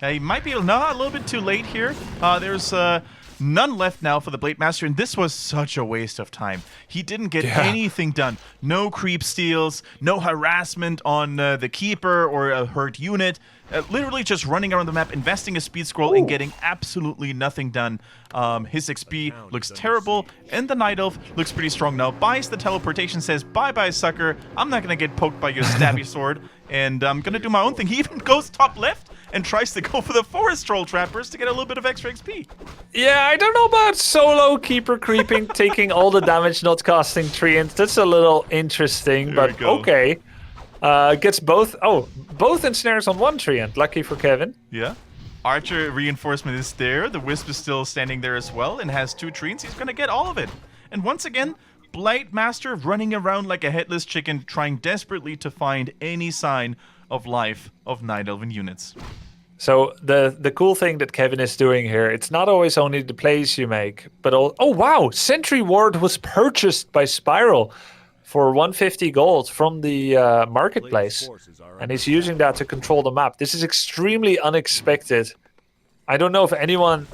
He might be a little bit too late here. There's none left now for the Blade Master, and this was such a waste of time. He didn't get anything done. No creep steals, no harassment on the Keeper or a hurt unit. Literally just running around the map, investing a speed scroll, and getting absolutely nothing done. His XP looks terrible, and the Night Elf looks pretty strong now. Buys the teleportation, says, bye-bye, sucker. I'm not going to get poked by your stabby sword, and I'm going to do my own thing. He even goes top left and tries to go for the Forest Troll Trappers to get a little bit of extra XP. Yeah, I don't know about solo Keeper creeping, taking all the damage, not casting Treant. That's a little interesting, but okay. Gets both ensnares on 1 Treant. Lucky for Kevin. Yeah. Archer reinforcement is there. The Wisp is still standing there as well and has 2 Treants. He's going to get all of it. And once again, Blade Master running around like a headless chicken, trying desperately to find any sign of life of Night Elven units. So the cool thing that Kevin is doing here, it's not always only the plays you make, but oh wow, Sentry Ward was purchased by Spiral for 150 gold from the marketplace, and he's using that to control the map. This is extremely unexpected. I don't know if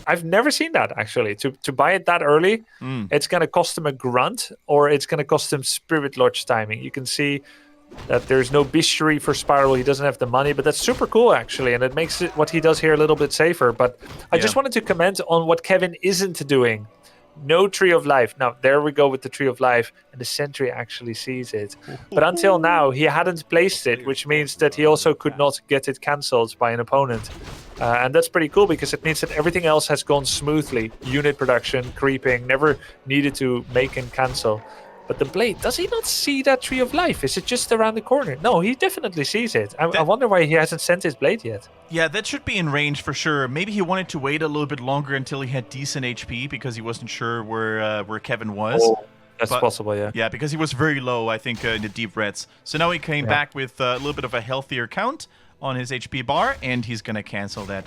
I've never seen that actually. To buy it that early, it's going to cost him a grunt, or it's going to cost him Spirit Lodge timing. You can see that there's no bestiary for Spiral. He doesn't have the money, but that's super cool actually, and it makes what he does here a little bit safer. But I just wanted to comment on what Kevin isn't doing. No Tree of Life. Now, there we go with the Tree of Life, and the Sentry actually sees it. But until now, he hadn't placed it, which means that he also could not get it cancelled by an opponent. And that's pretty cool, because it means that everything else has gone smoothly. Unit production, creeping, never needed to make and cancel. But the Blade, does he not see that Tree of Life? Is it just around the corner? No, he definitely sees it. I wonder why he hasn't sent his Blade yet. Yeah, that should be in range for sure. Maybe he wanted to wait a little bit longer until he had decent HP because he wasn't sure where Kevin was. That's possible, yeah. Yeah, because he was very low, I think, in the deep reds. So now he came back with a little bit of a healthier count on his HP bar, and he's going to cancel that.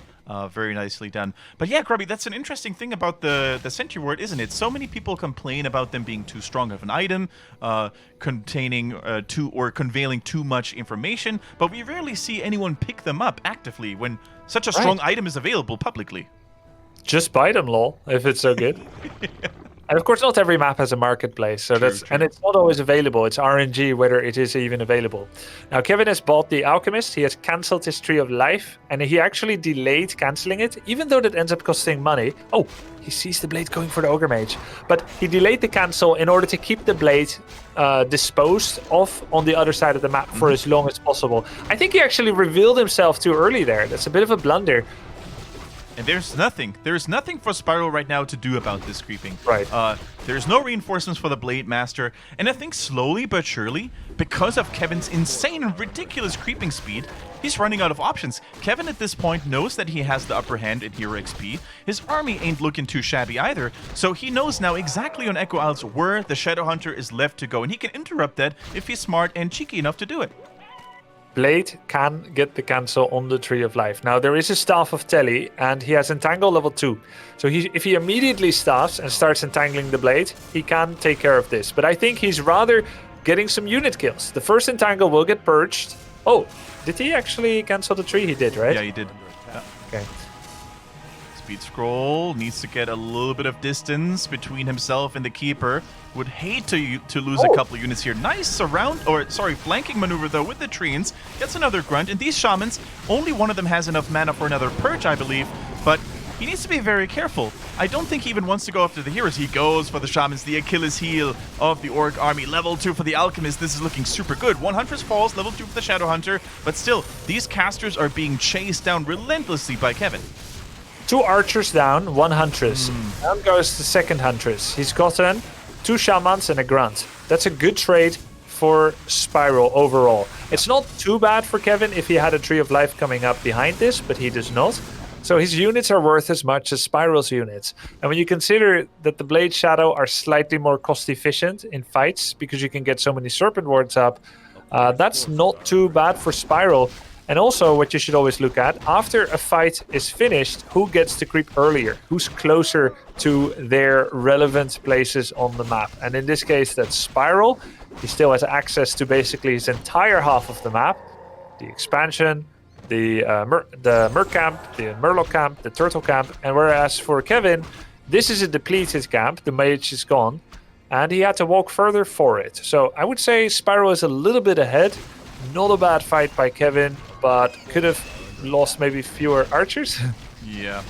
Very nicely done. But yeah, Grubby, that's an interesting thing about the Sentry Ward, isn't it? So many people complain about them being too strong of an item, containing conveying too much information, but we rarely see anyone pick them up actively when such a strong item is available publicly. Just buy them, lol, if it's so good. And of course, not every map has a marketplace, so True. and it's not always available. It's RNG whether it is even available. Now, Kevin has bought the Alchemist. He has cancelled his Tree of Life, and he actually delayed cancelling it, even though that ends up costing money. Oh, he sees the blade going for the Ogre Mage, but he delayed the cancel in order to keep the blade disposed of on the other side of the map for as long as possible. I think he actually revealed himself too early there. That's a bit of a blunder. And there's nothing for Spiral right now to do about this creeping. Right. There's no reinforcements for the Blade Master, and I think slowly but surely, because of Kevin's insane and ridiculous creeping speed, he's running out of options. Kevin at this point knows that he has the upper hand in Hero XP. His army ain't looking too shabby either, so he knows now exactly on Echo Isles where the Shadow Hunter is left to go, and he can interrupt that if he's smart and cheeky enough to do it. Blade can get the cancel on the Tree of Life. Now, there is a Staff of Telly, and he has Entangle level 2. So if he immediately staffs and starts entangling the Blade, he can take care of this. But I think he's rather getting some unit kills. The first Entangle will get purged. Oh, did he actually cancel the tree? He did, right? Yeah, he did. Yeah. Okay. Speed Scroll needs to get a little bit of distance between himself and the Keeper. Would hate to lose a couple units here. Nice flanking maneuver though with the Treants. Gets another Grunt, and these Shamans, only one of them has enough mana for another Purge, I believe, but he needs to be very careful. I don't think he even wants to go after the heroes. He goes for the Shamans, the Achilles heel of the Orc army. Level 2 for the Alchemist. This is looking super good. 1 Huntress falls, level 2 for the Shadow Hunter, but still, these casters are being chased down relentlessly by Kevin. 2 archers down, 1 Huntress. Down goes the second Huntress. He's gotten 2 Shamans and a Grunt. That's a good trade for Spiral overall. It's not too bad for Kevin if he had a Tree of Life coming up behind this, but he does not. So his units are worth as much as Spiral's units. And when you consider that the Blade Shadow are slightly more cost efficient in fights because you can get so many Serpent Wards up, that's not too bad for Spiral. And also, what you should always look at, after a fight is finished, who gets to creep earlier? Who's closer to their relevant places on the map? And in this case, that's Spiral. He still has access to basically his entire half of the map. The expansion, the Merc camp, the Murloc camp, the Turtle camp. And whereas for Kevin, this is a depleted camp. The mage is gone. And he had to walk further for it. So I would say Spiral is a little bit ahead. Not a bad fight by Kevin, but could have lost maybe fewer archers. Yeah.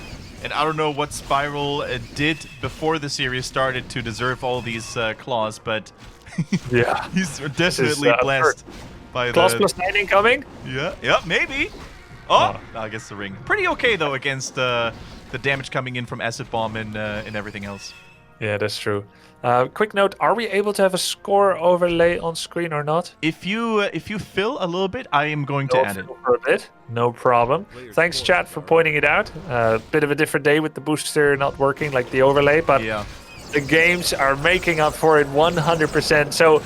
And I don't know what Spiral did before the series started to deserve all these claws, but yeah, he's definitely blessed by claws plus 9 incoming. Yeah, maybe. Oh, I guess the ring. Pretty okay though against the damage coming in from acid bomb and everything else. Yeah, that's true. Quick note: are we able to have a score overlay on screen or not? If you fill a little bit, I am going to add it. For a bit, no problem. Thanks, chat, for pointing it out. Bit of a different day with the booster not working, like the overlay, but the games are making up for it 100%. So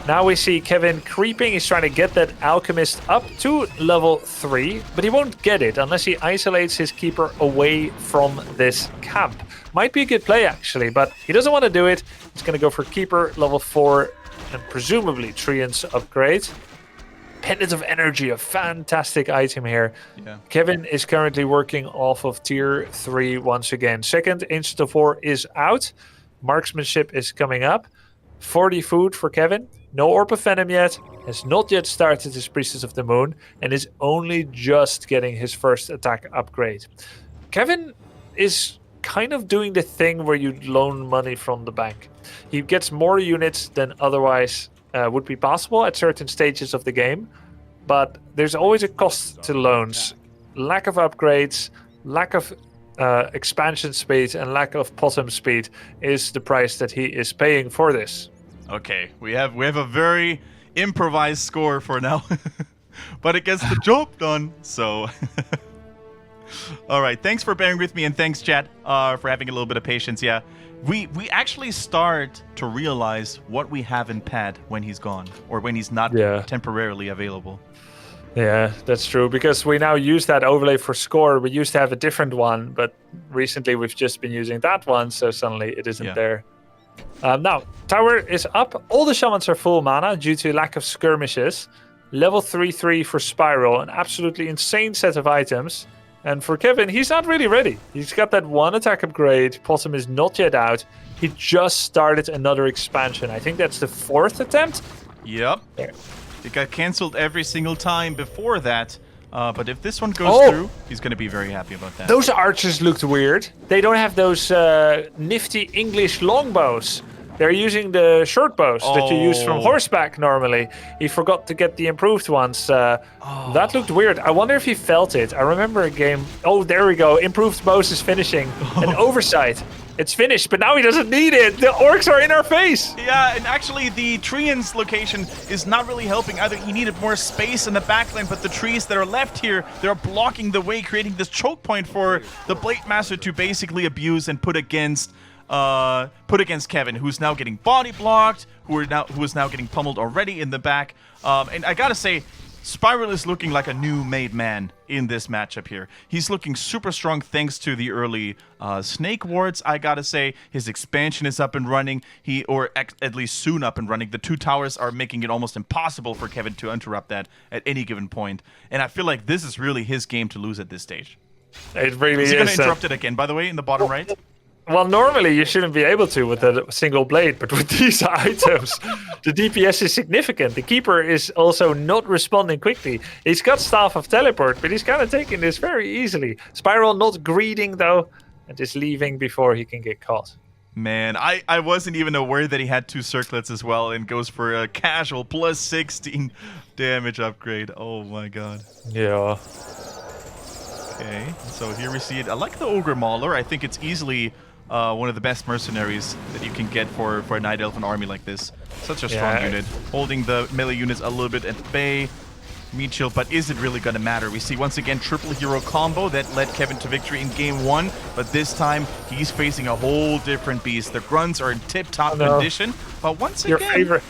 now we see Kevin creeping. He's trying to get that Alchemist up to level 3, but he won't get it unless he isolates his Keeper away from this camp. Might be a good play, actually, but he doesn't want to do it. He's going to go for Keeper, level 4, and presumably Treants upgrade. Pendant of Energy, a fantastic item here. Yeah. Kevin is currently working off of tier 3 once again. Second Ancient of War is out. Marksmanship is coming up. 40 food for Kevin. No Orb of Venom yet. Has not yet started his Priestess of the Moon, and is only just getting his first attack upgrade. Kevin is kind of doing the thing where you loan money from the bank. He gets more units than otherwise would be possible at certain stages of the game, but there's always a cost to loans. Lack of upgrades, lack of expansion speed, and lack of bottom speed is the price that he is paying for this. Okay, we have a very improvised score for now, but it gets the job done. So All right, thanks for bearing with me, and thanks, chat, for having a little bit of patience. Yeah, we actually start to realize what we have in pad when he's gone, or when he's not temporarily available. Yeah, that's true, because we now use that overlay for score. We used to have a different one, but recently we've just been using that one, so suddenly it isn't there. Now, tower is up. All the shamans are full mana due to lack of skirmishes. Level 3/3 for Spiral, an absolutely insane set of items. And for Kevin, he's not really ready. He's got that one attack upgrade. Possum is not yet out. He just started another expansion. I think that's the 4th attempt. Yep. There. It got cancelled every single time before that. But if this one goes through, he's going to be very happy about that. Those archers looked weird. They don't have those nifty English longbows. They're using the short bows that you use from horseback normally. He forgot to get the improved ones. That looked weird. I wonder if he felt it. I remember a game. Oh, there we go. Improved bows is finishing. An oversight. It's finished, but now he doesn't need it. The orcs are in our face. Yeah, and actually the Treants location is not really helping either. He needed more space in the backline, but the trees that are left here, they're blocking the way, creating this choke point for the Blade Master to basically abuse and put against Kevin, who's now getting body blocked, who is now getting pummeled already in the back. And I gotta say, Spiral is looking like a new made man in this matchup here. He's looking super strong thanks to the early snake wards, I gotta say. His expansion is up and running, at least soon up and running. The 2 towers are making it almost impossible for Kevin to interrupt that at any given point. And I feel like this is really his game to lose at this stage. It really is. Is he gonna interrupt it again, by the way, in the bottom right? Well, normally you shouldn't be able to with a single blade, but with these items, the DPS is significant. The Keeper is also not responding quickly. He's got Staff of Teleport, but he's kind of taking this very easily. Spiral not greeting, though, and just leaving before he can get caught. Man, I wasn't even aware that he had 2 circlets as well, and goes for a casual plus 16 damage upgrade. Oh my god. Yeah. Okay, so here we see it. I like the Ogre Mauler. I think it's easily one of the best mercenaries that you can get for a Night Elven army like this. Such a strong unit. Holding the melee units a little bit at bay. Meat shield, but is it really going to matter? We see once again triple hero combo that led Kevin to victory in game 1, but this time he's facing a whole different beast. The grunts are in tip-top condition, but once again...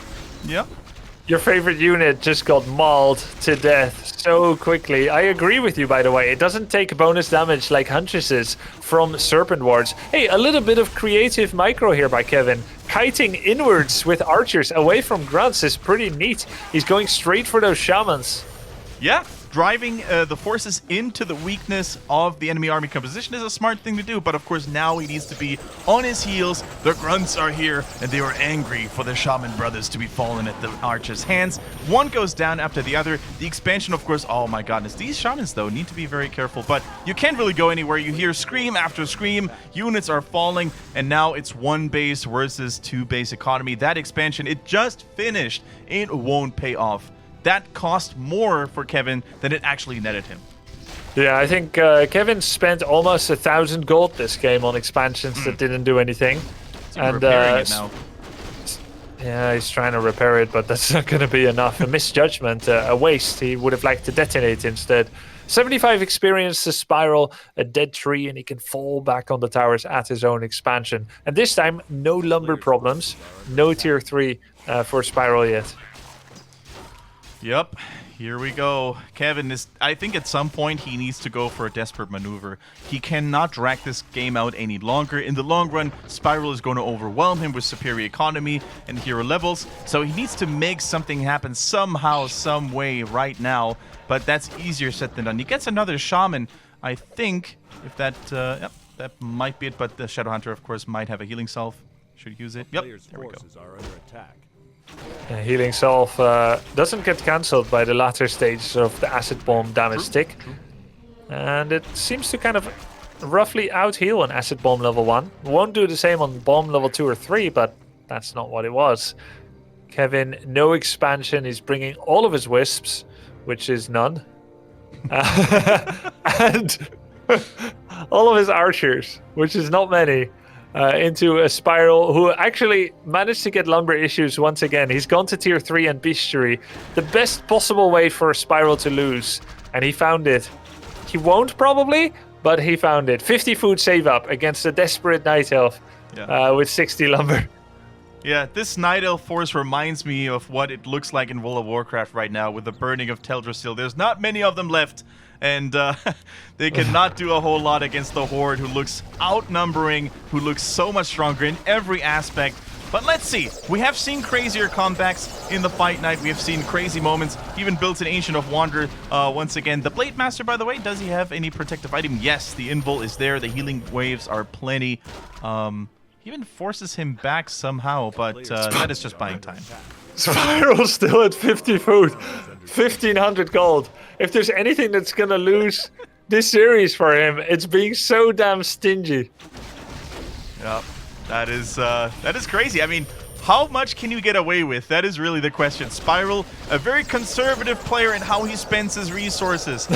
Your favorite unit just got mauled to death so quickly. I agree with you, by the way. It doesn't take bonus damage like Huntresses from Serpent Wards. Hey, a little bit of creative micro here by Kevin. Kiting inwards with archers away from grunts is pretty neat. He's going straight for those shamans. Yeah, driving the forces into the weakness of the enemy army composition is a smart thing to do, but of course now he needs to be on his heels. The grunts are here, and they are angry for the shaman brothers to be fallen at the archers' hands. One goes down after the other. The expansion, of course, oh my goodness. These shamans, though, need to be very careful, but you can't really go anywhere. You hear scream after scream. Units are falling, and now it's 1 base versus 2 base economy. That expansion, it just finished. It won't pay off. That cost more for Kevin than it actually netted him. Yeah, I think Kevin spent almost 1,000 gold this game on expansions that didn't do anything. And repairing it now. Yeah, he's trying to repair it, but that's not going to be enough. A misjudgment, a waste. He would have liked to detonate instead. 75 experience to Spiral, a dead tree, and he can fall back on the towers at his own expansion. And this time, no lumber problems. No tier 3 for Spiral yet. Yep, here we go. Kevin is, I think at some point he needs to go for a desperate maneuver. He cannot drag this game out any longer. In the long run, Spiral is going to overwhelm him with superior economy and hero levels. So he needs to make something happen somehow, some way right now. But that's easier said than done. He gets another shaman, I think, if that, yep, that might be it. But the Shadow Hunter, of course, might have a healing salve. Should use it. Yep, there we go. Healing Salve doesn't get cancelled by the latter stages of the Acid Bomb damage tick. And it seems to kind of roughly out-heal on Acid Bomb level 1. Won't do the same on Bomb level 2 or 3, but that's not what it was. Kevin, no expansion. He's bringing all of his Wisps, which is none. And all of his Archers, which is not many. Into a Spiral who actually managed to get lumber issues once again. He's gone to tier 3 and Bestiary. The best possible way for a Spiral to lose. And he found it. He won't probably, but he found it. 50 food save up against a desperate Nightelf with 60 lumber. Yeah, this Nightelf force reminds me of what it looks like in World of Warcraft right now with the burning of Teldrassil. There's not many of them left, and they cannot do a whole lot against the Horde, who looks outnumbering, who looks so much stronger in every aspect. But let's see. We have seen crazier comebacks in the Fight Night. We have seen crazy moments. He even built an Ancient of Wander once again. The Blade Master, by the way, does he have any protective item? Yes, the Invul is there. The healing waves are plenty. He even forces him back somehow, but that is just buying time. Spiral still at 50 food. 1,500 gold. If there's anything that's going to lose this series for him, it's being so damn stingy. Yep. That is crazy. I mean, how much can you get away with? That is really the question. Spiral, a very conservative player in how he spends his resources.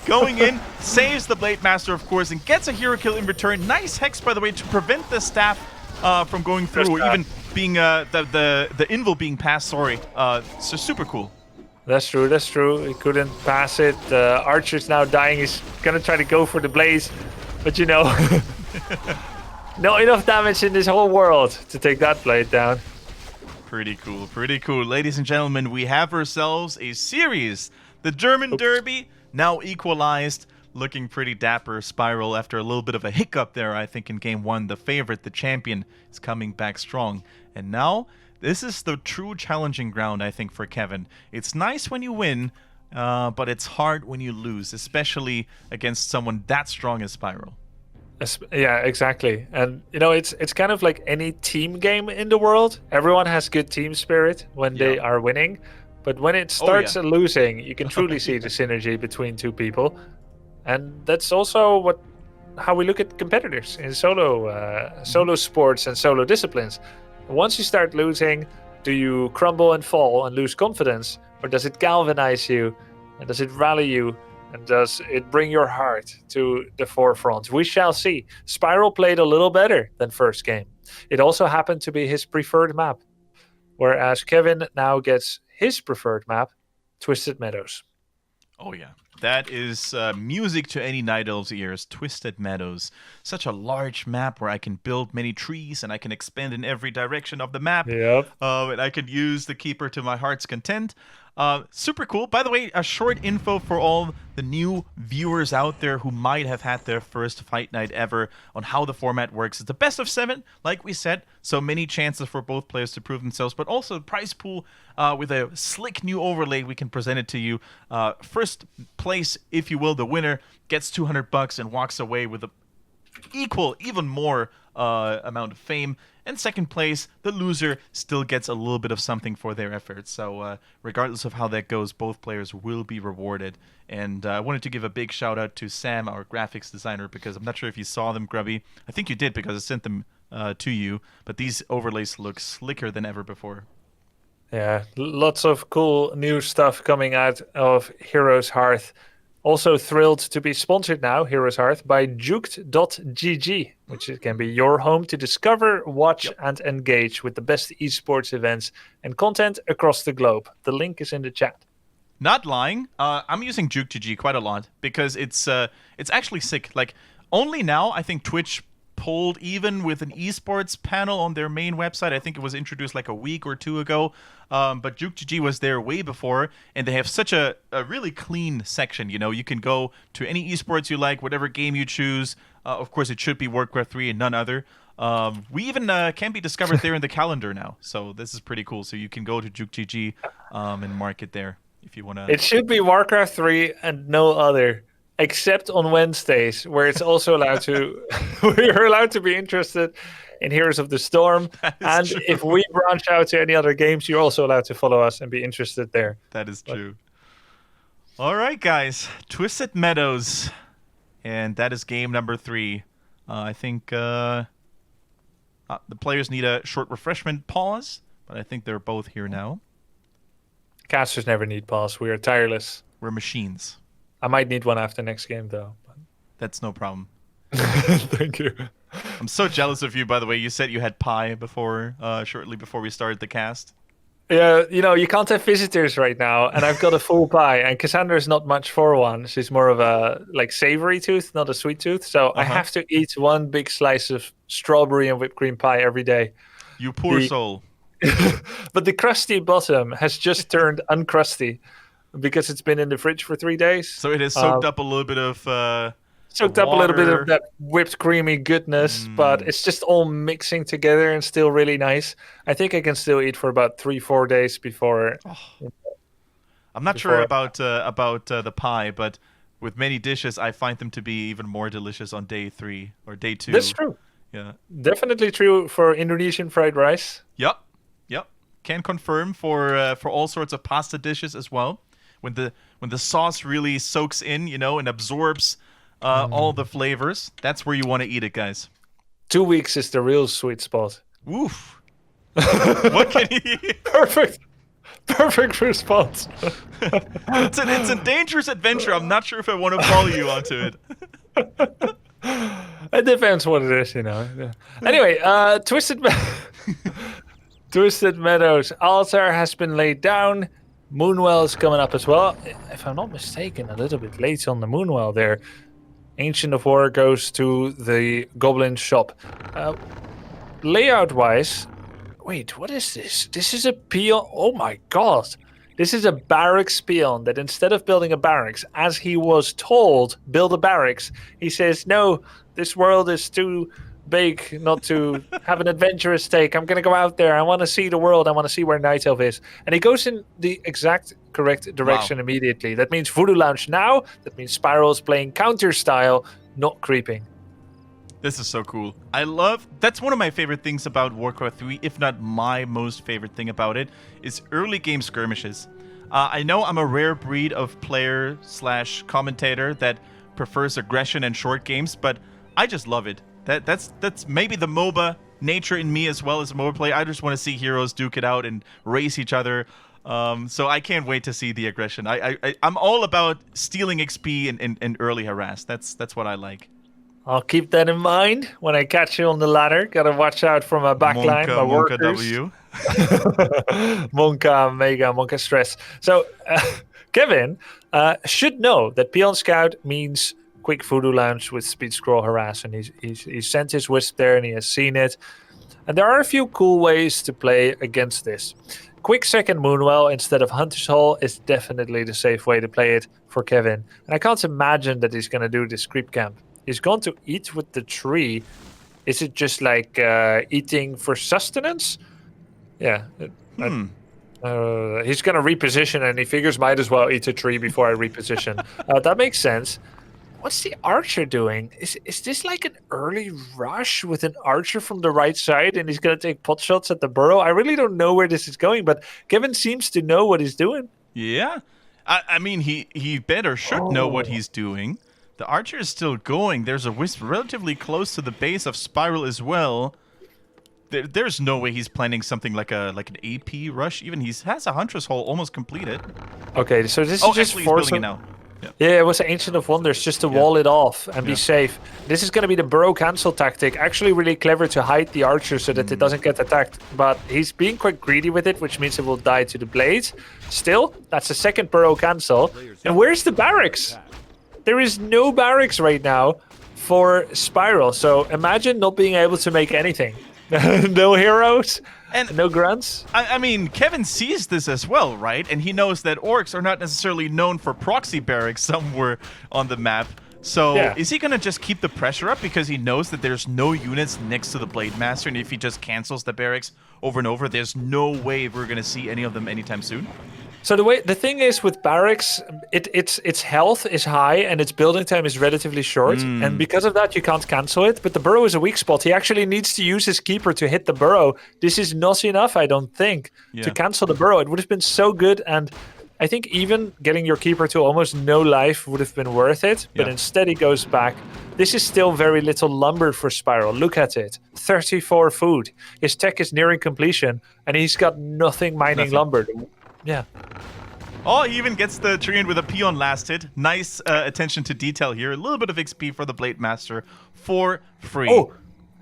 Going in, saves the Blade Master, of course, and gets a hero kill in return. Nice Hex, by the way, to prevent the staff from going through, or even being the Invul being passed, sorry. So super cool. That's true, that's true. He couldn't pass it. Archer's now dying. He's going to try to go for the Blaze. But you know, not enough damage in this whole world to take that Blade down. Pretty cool, pretty cool. Ladies and gentlemen, we have ourselves a series. The German Derby, now equalized. Looking pretty dapper. Spiral, after a little bit of a hiccup there, I think, in Game 1. The favorite, the champion, is coming back strong. And now, this is the true challenging ground, I think, for Kevin. It's nice when you win, but it's hard when you lose, especially against someone that strong as Spiral. Yeah, exactly. And, you know, it's kind of like any team game in the world. Everyone has good team spirit when they are winning. But when it starts losing, you can truly see the synergy between two people. And that's also how we look at competitors in solo sports and solo disciplines. Once you start losing, do you crumble and fall and lose confidence? Or does it galvanize you? And does it rally you? And does it bring your heart to the forefront? We shall see. Spiral played a little better than first game. It also happened to be his preferred map. Whereas Kevin now gets his preferred map, Twisted Meadows. Oh yeah, that is music to any Night Elf's ears. Twisted Meadows. Such a large map where I can build many trees and I can expand in every direction of the map. Yep. And I could use the Keeper to my heart's content. Super cool. By the way, a short info for all the new viewers out there who might have had their first fight night ever on how the format works. It's a best of 7, like we said, so many chances for both players to prove themselves, but also the prize pool with a slick new overlay we can present it to you. First place, if you will, the winner gets $200 and walks away with a even more amount of fame. And second place, the loser still gets a little bit of something for their efforts. So regardless of how that goes, both players will be rewarded. And I wanted to give a big shout out to Sam, our graphics designer, because I'm not sure if you saw them, Grubby. I think you did because I sent them to you. But these overlays look slicker than ever before. Yeah, lots of cool new stuff coming out of Heroes Hearth. Also thrilled to be sponsored now, Heroes Hearth, by juked.gg, which can be your home to discover, watch, and engage with the best esports events and content across the globe. The link is in the chat. Not lying, I'm using Juke2G quite a lot because it's actually sick. Like, only now, I think Twitch pulled even with an esports panel on their main website. I think it was introduced like a week or two ago. But Juke2G was there way before, and they have such a really clean section. You know, you can go to any esports you like, whatever game you choose. Of course, it should be Warcraft 3 and none other. We even can be discovered there in the calendar now. So this is pretty cool. So you can go to Juke2G and mark it there if you want to. It should be Warcraft 3 and no other. Except on Wednesdays, where it's also allowed to, we're allowed to be interested in Heroes of the Storm. And true. If we branch out to any other games, you're also allowed to follow us and be interested there. That is true. All right, guys. Twisted Meadows. And that is game number 3. I think the players need a short refreshment pause, but I think they're both here now. Casters never need pause. We are tireless. We're machines. I might need one after next game, though. That's no problem. Thank you. I'm so jealous of you, by the way. You said you had pie before, shortly before we started the cast. Yeah, you can't have visitors right now, and I've got a full pie, and Cassandra's not much for one. She's more of a savory tooth, not a sweet tooth. So I Uh-huh. have to eat one big slice of strawberry and whipped cream pie every day. You poor The soul. but the crusty bottom has just turned uncrusty because it's been in the fridge for 3 days. So it has soaked up a little bit of Soaked up a little bit of water. that whipped creamy goodness, but it's just all mixing together and still really nice. I think I can still eat for about 3-4 days before. I'm not sure before about the pie, but with many dishes, I find them to be even more delicious on day 3 or day 2. That's true. Yeah. Definitely true for Indonesian fried rice. Yep. Yep. Can confirm for all sorts of pasta dishes as well. When the sauce really soaks in, and absorbs all the flavors, that's where you want to eat it, guys. 2 weeks is the real sweet spot. Woof. What can you eat? Perfect response. It's a dangerous adventure. I'm not sure if I want to follow you onto it. It depends what it is, Anyway, Twisted Meadows altar has been laid down. Moonwell is coming up as well. If I'm not mistaken, a little bit late on the Moonwell there. Ancient of War goes to the Goblin shop. Layout-wise, wait, what is this? This is a peon. Oh my god. This is a barracks peon that instead of building a barracks, as he was told, build a barracks, he says, no, this world is too big not to have an adventurous take. I'm going to go out there. I want to see the world. I want to see where Nightelf is. And he goes in the exact correct direction immediately. That means Voodoo Lounge now. That means Spiral is playing counter style, not creeping. This is so cool. That's one of my favorite things about Warcraft 3, if not my most favorite thing about it, is early game skirmishes. I know I'm a rare breed of player/commentator that prefers aggression and short games, but I just love it. That's maybe the MOBA nature in me as well as a MOBA player. I just want to see heroes duke it out and race each other. So I can't wait to see the aggression. I'm all about stealing XP and early harass. That's what I like. I'll keep that in mind when I catch you on the ladder. Gotta watch out for my backline, my workers. W. Monka, Mega, Monka Stress. So, Kevin should know that Peon Scout means quick Voodoo Lounge with speed scroll harass, and he's sent his wisp there and he has seen it. And there are a few cool ways to play against this. Quick second Moonwell instead of Hunter's Hall is definitely the safe way to play it for Kevin. And I can't imagine that he's going to do this creep camp. He's going to eat with the tree. Is it just like eating for sustenance? Yeah. He's going to reposition and he figures might as well eat a tree before I reposition. That makes sense. What's the archer doing? Is this like an early rush with an archer from the right side and he's going to take pot shots at the burrow? I really don't know where this is going, but Kevin seems to know what he's doing. Yeah. I mean, he better should know what he's doing. The archer is still going. There's a wisp relatively close to the base of Spiral as well. There's no way he's planning something like an AP rush. Even he has a Hunter's Hole almost completed. Okay, so this is just he's building it now. Yeah, it was Ancient of Wonders just to wall it off and be safe. This is going to be the burrow cancel tactic. Actually really clever to hide the archer so that it doesn't get attacked. But he's being quite greedy with it, which means it will die to the blades. Still, that's the second burrow cancel. And where's the barracks? There is no barracks right now for Spiral. So imagine not being able to make anything. No heroes. And no grunts? I mean, Kevin sees this as well, right? And he knows that orcs are not necessarily known for proxy barracks somewhere on the map. So is he going to just keep the pressure up because he knows that there's no units next to the Blade Master, and if he just cancels the barracks over and over, there's no way we're going to see any of them anytime soon? So the thing is with barracks, its health is high and its building time is relatively short, and because of that you can't cancel it. But the burrow is a weak spot. He actually needs to use his keeper to hit the burrow. This is not enough, I don't think, to cancel the burrow. It would have been so good, and I think even getting your keeper to almost no life would have been worth it. But instead he goes back. This is still very little lumber for Spiral. Look at it. 34 food. His tech is nearing completion, and he's got nothing mining lumber. Yeah. Oh, he even gets the tree in with a peon last hit. Nice attention to detail here. A little bit of XP for the Blade Master for free. Oh,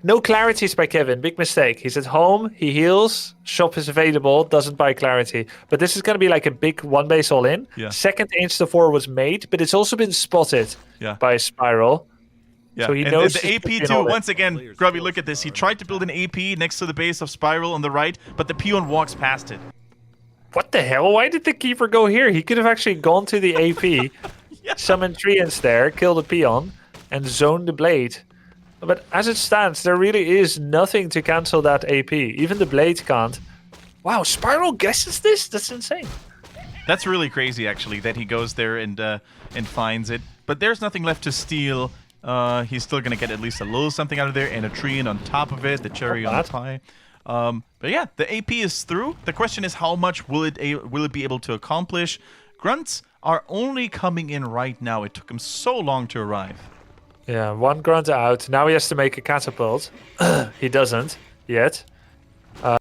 No clarities by Kevin. Big mistake. He's at home. He heals. Shop is available. Doesn't buy clarity. But this is going to be like a big one base all in. Yeah. Second insta-4 was made, but it's also been spotted by Spiral. Yeah. So he and knows the AP too. Once again, Grubby, look at this. He tried to build an AP next to the base of Spiral on the right, but the peon walks past it. What the hell? Why did the keeper go here? He could have actually gone to the AP, summoned treants there, killed the peon, and zoned the blade. But as it stands, there really is nothing to cancel that AP. Even the blade can't. Wow, Spiral guesses this? That's insane. That's really crazy, actually, that he goes there and finds it. But there's nothing left to steal. He's still going to get at least a little something out of there, and a treant on top of it, the cherry on the pie. But yeah, the AP is through. The question is, how much will it be able to accomplish? Grunts are only coming in right now. It took him so long to arrive. Yeah, one grunt out. Now he has to make a catapult. He doesn't yet.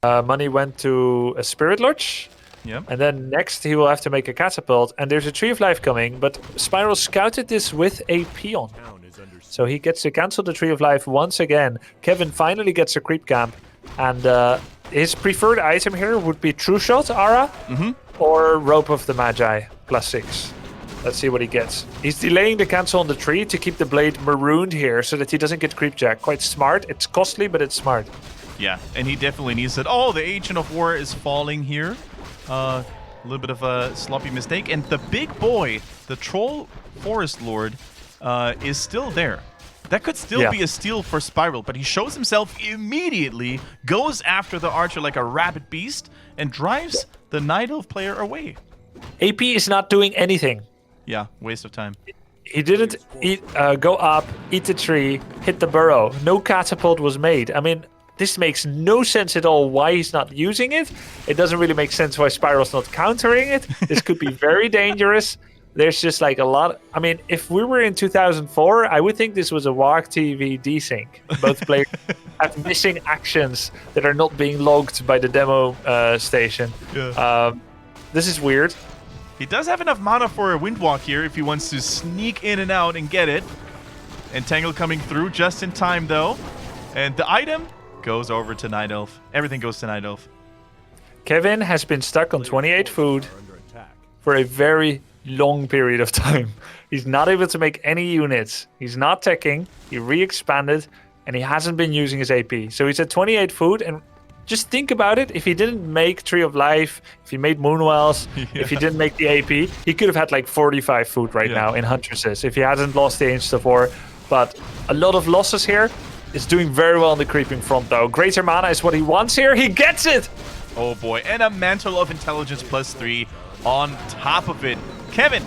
Money went to a Spirit Lodge. Yep. And then next he will have to make a catapult. And there's a Tree of Life coming, but Spiral scouted this with a peon. So he gets to cancel the Tree of Life once again. Kevin finally gets a creep camp. And his preferred item here would be True Shot, Ara, or Rope of the Magi, +6. Let's see what he gets. He's delaying the cancel on the tree to keep the blade marooned here so that he doesn't get creepjack. Quite smart. It's costly, but it's smart. Yeah, and he definitely needs it. Oh, the Agent of War is falling here. A little bit of a sloppy mistake. And the big boy, the Troll Forest Lord, is still there. That could still be a steal for Spiral, but he shows himself immediately, goes after the archer like a rabid beast, and drives the Nightelf player away. AP is not doing anything. Yeah, waste of time. He didn't go up, eat the tree, hit the burrow. No catapult was made. I mean, this makes no sense at all why he's not using it. It doesn't really make sense why Spiral's not countering it. This could be very dangerous. There's just like a lot. I mean, if we were in 2004, I would think this was a WARC TV desync. Both players have missing actions that are not being logged by the demo station. Yeah. This is weird. He does have enough mana for a Windwalk here if he wants to sneak in and out and get it. Entangle coming through just in time, though. And the item goes over to Nightelf. Everything goes to Nightelf. Kevin has been stuck on 28 food for a very long period of time. He's not able to make any units. He's not teching. He re-expanded, and he hasn't been using his AP. So he's at 28 food, and just think about it. If he didn't make Tree of Life, if he made Moonwells, if he didn't make the AP, he could have had like 45 food right now in Huntresses if he hadn't lost the Insta-4. But a lot of losses here. Is doing very well on the creeping front, though. Greater mana is what he wants here. He gets it! Oh, boy. And a Mantle of Intelligence +3 on top of it. Kevin,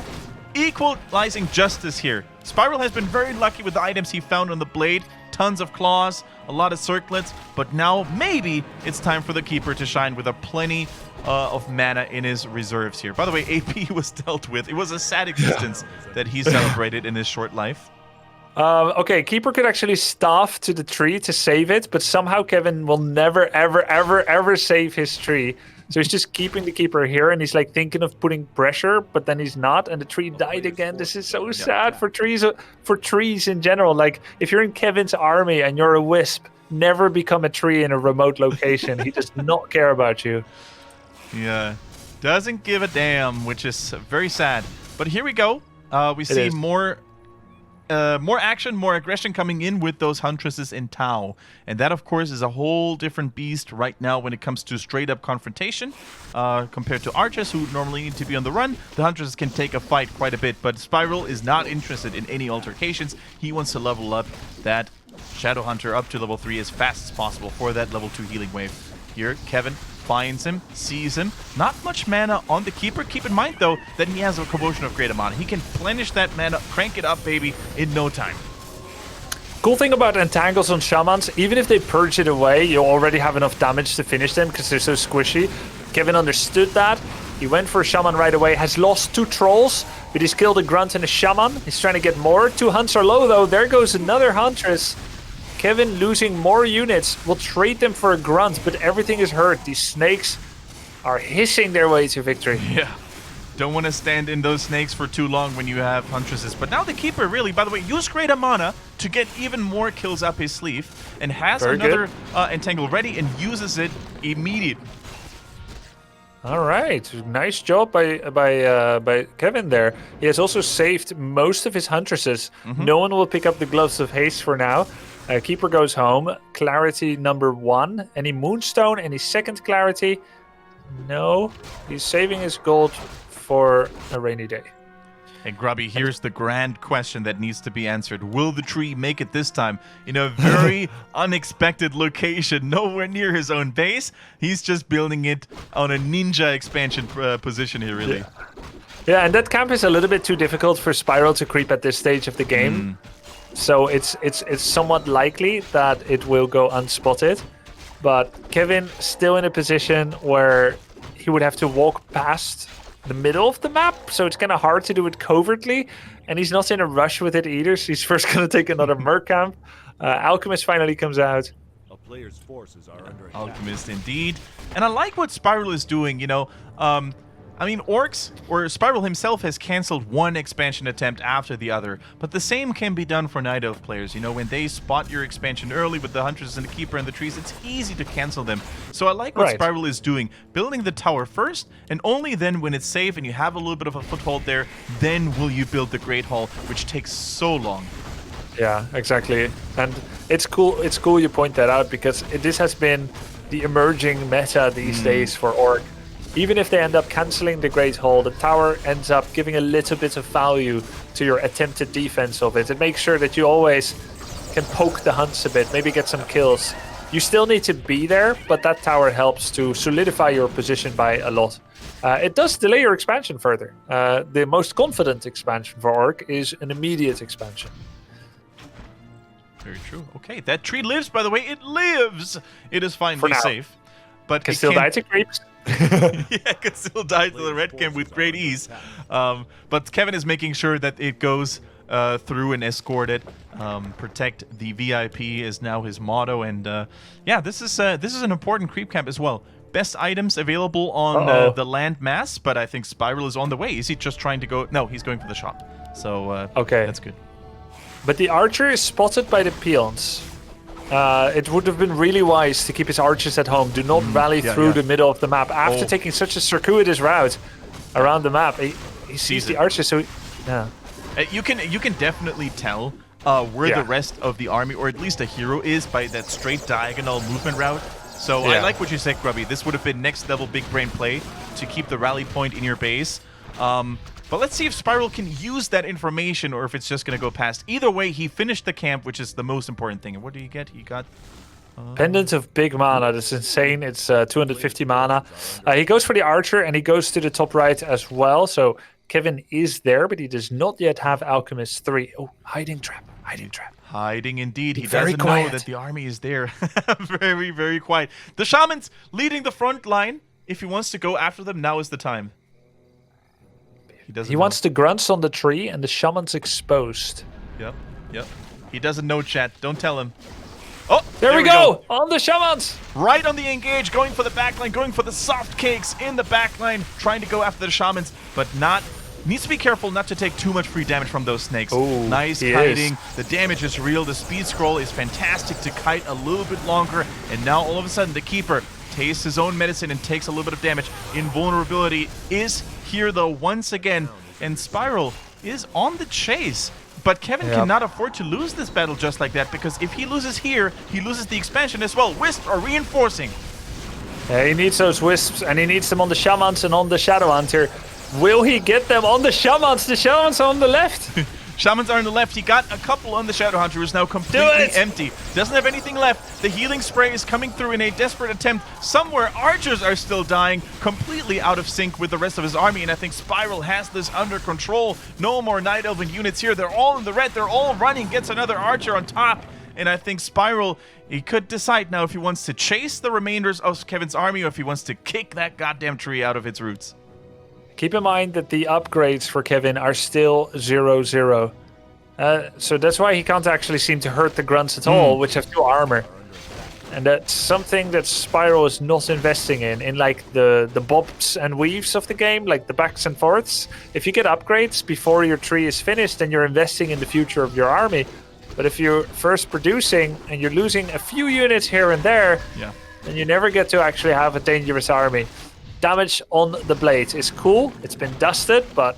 equalizing justice here. Spiral has been very lucky with the items he found on the blade. Tons of claws, a lot of circlets. But now, maybe, it's time for the Keeper to shine with a plenty of mana in his reserves here. By the way, AP was dealt with. It was a sad existence that he celebrated in his short life. Okay, Keeper could actually staff to the tree to save it, but somehow Kevin will never, ever, ever, ever save his tree. So he's just keeping the Keeper here, and he's like thinking of putting pressure, but then he's not, and the tree died again. This is so sad for trees in general. Like, if you're in Kevin's army and you're a wisp, never become a tree in a remote location. He does not care about you. Yeah, doesn't give a damn, which is very sad. But here we go. We see more action, more aggression coming in with those Huntresses in Tau. And that, of course, is a whole different beast right now when it comes to straight-up confrontation. Compared to Archers, who normally need to be on the run, the Huntresses can take a fight quite a bit. But Spiral is not interested in any altercations. He wants to level up that Shadow Hunter up to level 3 as fast as possible for that level 2 healing wave. Here, Kevin finds him, sees him. Not much mana on the Keeper. Keep in mind, though, that he has a Commotion of Greater Mana. He can plenish that mana, crank it up, baby, in no time. Cool thing about Entangles on Shamans, even if they purge it away, you already have enough damage to finish them because they're so squishy. Kevin understood that. He went for a Shaman right away, has lost 2 Trolls, but he's killed a Grunt and a Shaman. He's trying to get more. 2 Hunts are low, though. There goes another Huntress. Kevin losing more units. Will trade them for a Grunt, but everything is hurt. These snakes are hissing their way to victory. Yeah. Don't want to stand in those snakes for too long when you have Huntresses. But now the Keeper really, by the way, used Greater Mana to get even more kills up his sleeve and has another Entangle ready and uses it immediately. All right, nice job by Kevin there. He has also saved most of his Huntresses. No one will pick up the Gloves of Haste for now. Keeper goes home. Clarity number 1. Any Moonstone? Any second Clarity? No. He's saving his gold for a rainy day. Hey, Grubby, here's the grand question that needs to be answered. Will the tree make it this time? In a very unexpected location, nowhere near his own base. He's just building it on a ninja expansion position here, really. Yeah, and that camp is a little bit too difficult for Spiral to creep at this stage of the game. So it's somewhat likely that it will go unspotted. But Kevin still in a position where he would have to walk past the middle of the map, so it's kind of hard to do it covertly, and he's not in a rush with it either, so he's first going to take another Merc camp. Alchemist finally comes out. A player's forces are under attack. Alchemist indeed. And I like what Spiral is doing, you know. I mean, Orcs, or Spiral himself, has cancelled one expansion attempt after the other, but the same can be done for Night Elf players. You know, when they spot your expansion early with the Hunters and the Keeper and the trees, it's easy to cancel them. So I like what Spiral is doing, building the tower first, and only then when it's safe and you have a little bit of a foothold there, then will you build the Great Hall, which takes so long. Yeah, exactly. And it's cool you point that out, because this has been the emerging meta these days for Orc. Even if they end up cancelling the Great Hall, the tower ends up giving a little bit of value to your attempted defense of it. It makes sure that you always can poke the hunts a bit, maybe get some kills. You still need to be there, but that tower helps to solidify your position by a lot. It does delay your expansion further. The most confident expansion for Orc is an immediate expansion. Very true. Okay, that tree lives, by the way. It lives! It is finally safe. But can still die to creeps. Yeah, can still die to the red camp with great ease. But Kevin is making sure that it goes through and escort it. Protect the VIP is now his motto. And yeah, this is an important creep camp as well. Best items available on the land mass, but I think Spiral is on the way. Is he just trying to go? No, he's going for the shop. So okay, that's good. But the archer is spotted by the peons. It would have been really wise to keep his archers at home. Do not rally through the middle of the map. After taking such a circuitous route around the map, he sees the archers. So you can definitely tell where the rest of the army, or at least a hero, is by that straight diagonal movement route. So I like what you said, Grubby. This would have been next level big brain play to keep the rally point in your base. But let's see if Spiral can use that information or if it's just going to go past. Either way, he finished the camp, which is the most important thing. And what do you get? He got... Pendant of big mana. That's insane. It's 250 mana. He goes for the archer, and he goes to the top right as well. So Kevin is there, but he does not yet have Alchemist 3. Oh, hiding trap. Hiding trap. Hiding indeed. He doesn't know that the army is there. Very, very quiet. The Shaman's leading the front line. If he wants to go after them, now is the time. He wants the grunts on the tree, and the Shaman's exposed. Yep. He doesn't know, chat. Don't tell him. Oh, there we go! On the Shamans! Right on the engage, going for the backline, going for the soft cakes in the backline, trying to go after the Shamans, but needs to be careful not to take too much free damage from those snakes. Ooh, nice kiting. The damage is real. The speed scroll is fantastic to kite a little bit longer, and now all of a sudden the Keeper tastes his own medicine and takes a little bit of damage. Invulnerability is here though once again, and Spiral is on the chase. But Kevin cannot afford to lose this battle just like that, because if he loses here, he loses the expansion as well. Wisps are reinforcing. Yeah, he needs those Wisps, and he needs them on the Shamans and on the Shadow Hunter. Will he get them on the Shamans? The Shamans are on the left. Shamans are on the left. He got a couple on the Shadow Hunter, who's now completely empty. Doesn't have anything left. The healing spray is coming through in a desperate attempt. Somewhere, archers are still dying, completely out of sync with the rest of his army, and I think Spiral has this under control. No more Night Elven units here. They're all in the red. They're all running. Gets another archer on top, and I think Spiral, he could decide now if he wants to chase the remainders of Kevin's army or if he wants to kick that goddamn tree out of its roots. Keep in mind that the upgrades for Kevin are still 0-0. So that's why he can't actually seem to hurt the grunts at all, which have 2 armor. And that's something that Spiral is not investing in like the bobs and weaves of the game, like the backs and forths. If you get upgrades before your tree is finished, then you're investing in the future of your army. But if you're first producing and you're losing a few units here and there, then you never get to actually have a dangerous army. Damage on the blade is cool. It's been dusted, but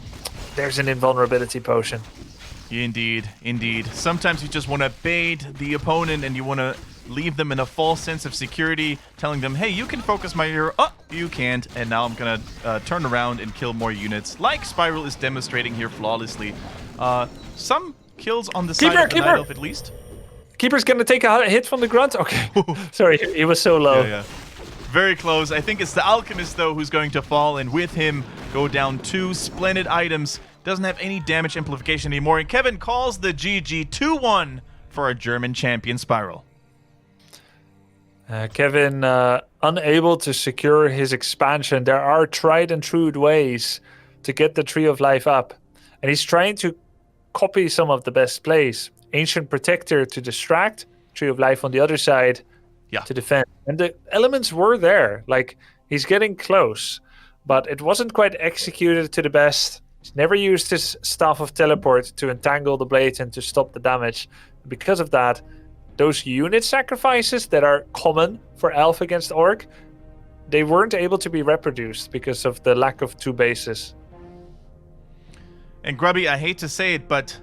there's an invulnerability potion. Indeed, indeed. Sometimes you just want to bait the opponent and you want to leave them in a false sense of security, telling them, hey, you can focus my hero. Oh, you can't. And now I'm going to turn around and kill more units, like Spiral is demonstrating here flawlessly. Some kills on the side of the Nightelf at least. Keeper's going to take a hit from the grunt? Okay. Sorry, he was so low. Yeah. Very close. I think it's the Alchemist, though, who's going to fall, and with him go down 2 splendid items. Doesn't have any damage amplification anymore, and Kevin calls the GG 2-1 for our German champion Spiral. Kevin, unable to secure his expansion. There are tried and true ways to get the Tree of Life up. And he's trying to copy some of the best plays. Ancient Protector to distract, Tree of Life on the other side to defend. And the elements were there. Like, he's getting close. But it wasn't quite executed to the best. He's never used his Staff of Teleport to entangle the blade and to stop the damage. Because of that, those unit sacrifices that are common for Elf against Orc, they weren't able to be reproduced because of the lack of 2 bases. And Grubby, I hate to say it, but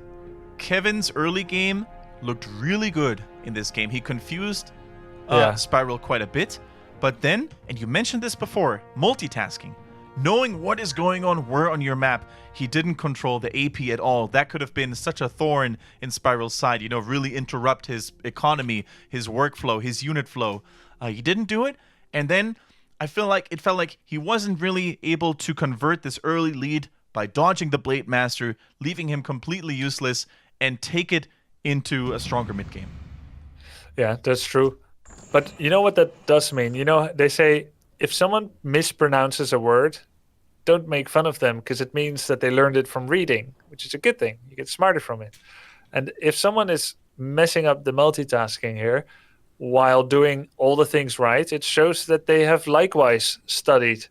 Kevin's early game looked really good in this game. He confused Spiral quite a bit. But then, and you mentioned this before, multitasking. Knowing what is going on where on your map, he didn't control the AP at all. That could have been such a thorn in Spiral's side, really interrupt his economy, his workflow, his unit flow. He didn't do it, and then it felt like he wasn't really able to convert this early lead by dodging the Blade Master, leaving him completely useless, and take it into a stronger mid game. Yeah, that's true. But you know what that does mean? They say, if someone mispronounces a word, don't make fun of them because it means that they learned it from reading, which is a good thing. You get smarter from it. And if someone is messing up the multitasking here while doing all the things right, it shows that they have likewise studied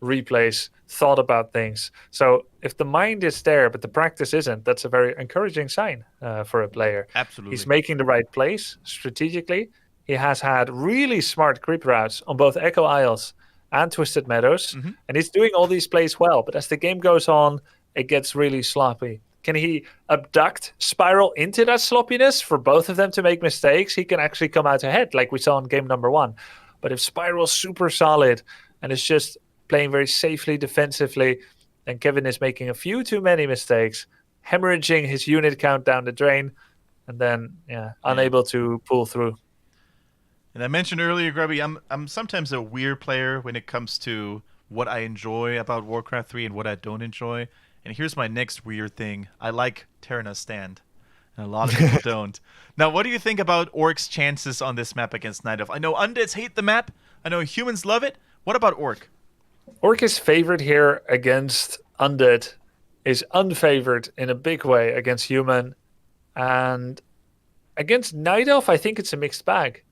replays, thought about things. So if the mind is there, but the practice isn't, that's a very encouraging sign for a player. Absolutely. He's making the right plays strategically. He has had really smart creep routes on both Echo Isles and Twisted Meadows, and he's doing all these plays well. But as the game goes on, it gets really sloppy. Can he abduct Spiral into that sloppiness for both of them to make mistakes? He can actually come out ahead, like we saw in game number 1. But if Spiral's super solid and is just playing very safely defensively, then Kevin is making a few too many mistakes, hemorrhaging his unit count down the drain, and then unable to pull through. And I mentioned earlier, Grubby, I'm sometimes a weird player when it comes to what I enjoy about Warcraft 3 and what I don't enjoy. And here's my next weird thing. I like Terra's Stand. And a lot of people don't. Now, what do you think about Orc's chances on this map against Nightelf? I know Undeads hate the map. I know humans love it. What about Orc? Orc is favored here against Undead. Is unfavored in a big way against human. And against Nightelf, I think it's a mixed bag.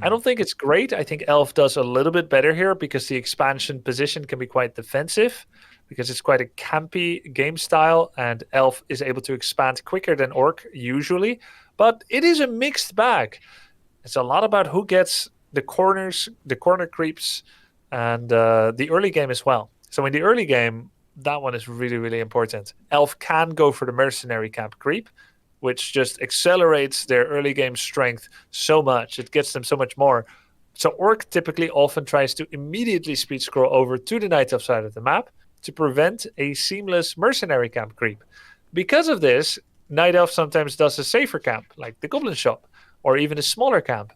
I don't think it's great. I think Elf does a little bit better here because the expansion position can be quite defensive because it's quite a campy game style and Elf is able to expand quicker than Orc usually. But it is a mixed bag. It's a lot about who gets the corners, the corner creeps, and the early game as well. So in the early game, that one is really, really important. Elf can go for the mercenary camp creep, which just accelerates their early game strength so much. It gets them so much more. So Orc typically often tries to immediately speed scroll over to the Nightelf side of the map to prevent a seamless mercenary camp creep. Because of this, Nightelf sometimes does a safer camp, like the Goblin Shop, or even a smaller camp.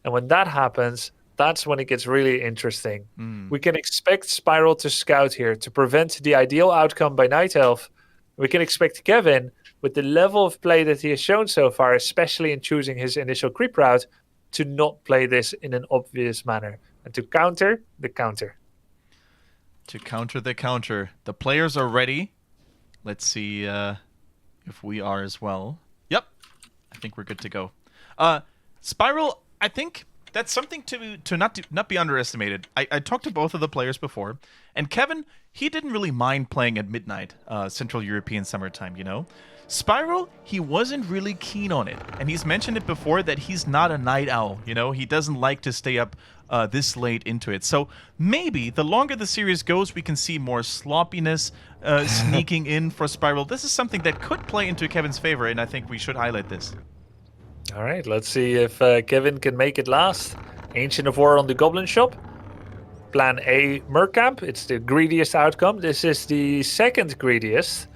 And when that happens, that's when it gets really interesting. We can expect Spiral to scout here to prevent the ideal outcome by Nightelf. We can expect Kevin, with the level of play that he has shown so far, especially in choosing his initial creep route, to not play this in an obvious manner and to counter the counter. To counter the counter. The players are ready. Let's see if we are as well. Yep. I think we're good to go. Spiral, I think That's something to not be underestimated. I talked to both of the players before, and Kevin, he didn't really mind playing at midnight, Central European summertime, you know? Spyro, he wasn't really keen on it, and he's mentioned it before that he's not a night owl, you know? He doesn't like to stay up this late into it. So maybe the longer the series goes, we can see more sloppiness sneaking in for Spyro. This is something that could play into Kevin's favor, and I think we should highlight this. All right, let's see if Kevin can make it last. Ancient of War on the Goblin Shop. Plan A, Mercamp. It's the greediest outcome. This is the second greediest.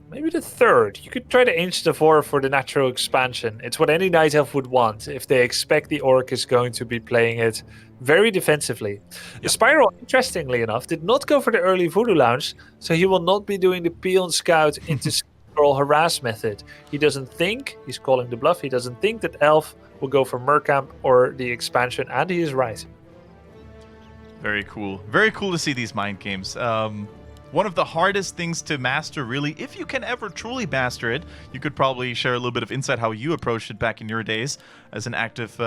Maybe the third. You could try the Ancient of War for the natural expansion. It's what any Night Elf would want if they expect the Orc is going to be playing it very defensively. Yep. Spyro, interestingly enough, did not go for the early Voodoo Lounge, so he will not be doing the Peon Scout into scroll harass method. He doesn't think, he's calling the bluff, he doesn't think that Elf will go for Mercamp or the expansion, and he is right. Very cool. Very cool to see these mind games. One of the hardest things to master, really, if you can ever truly master it. You could probably share a little bit of insight how you approached it back in your days as an active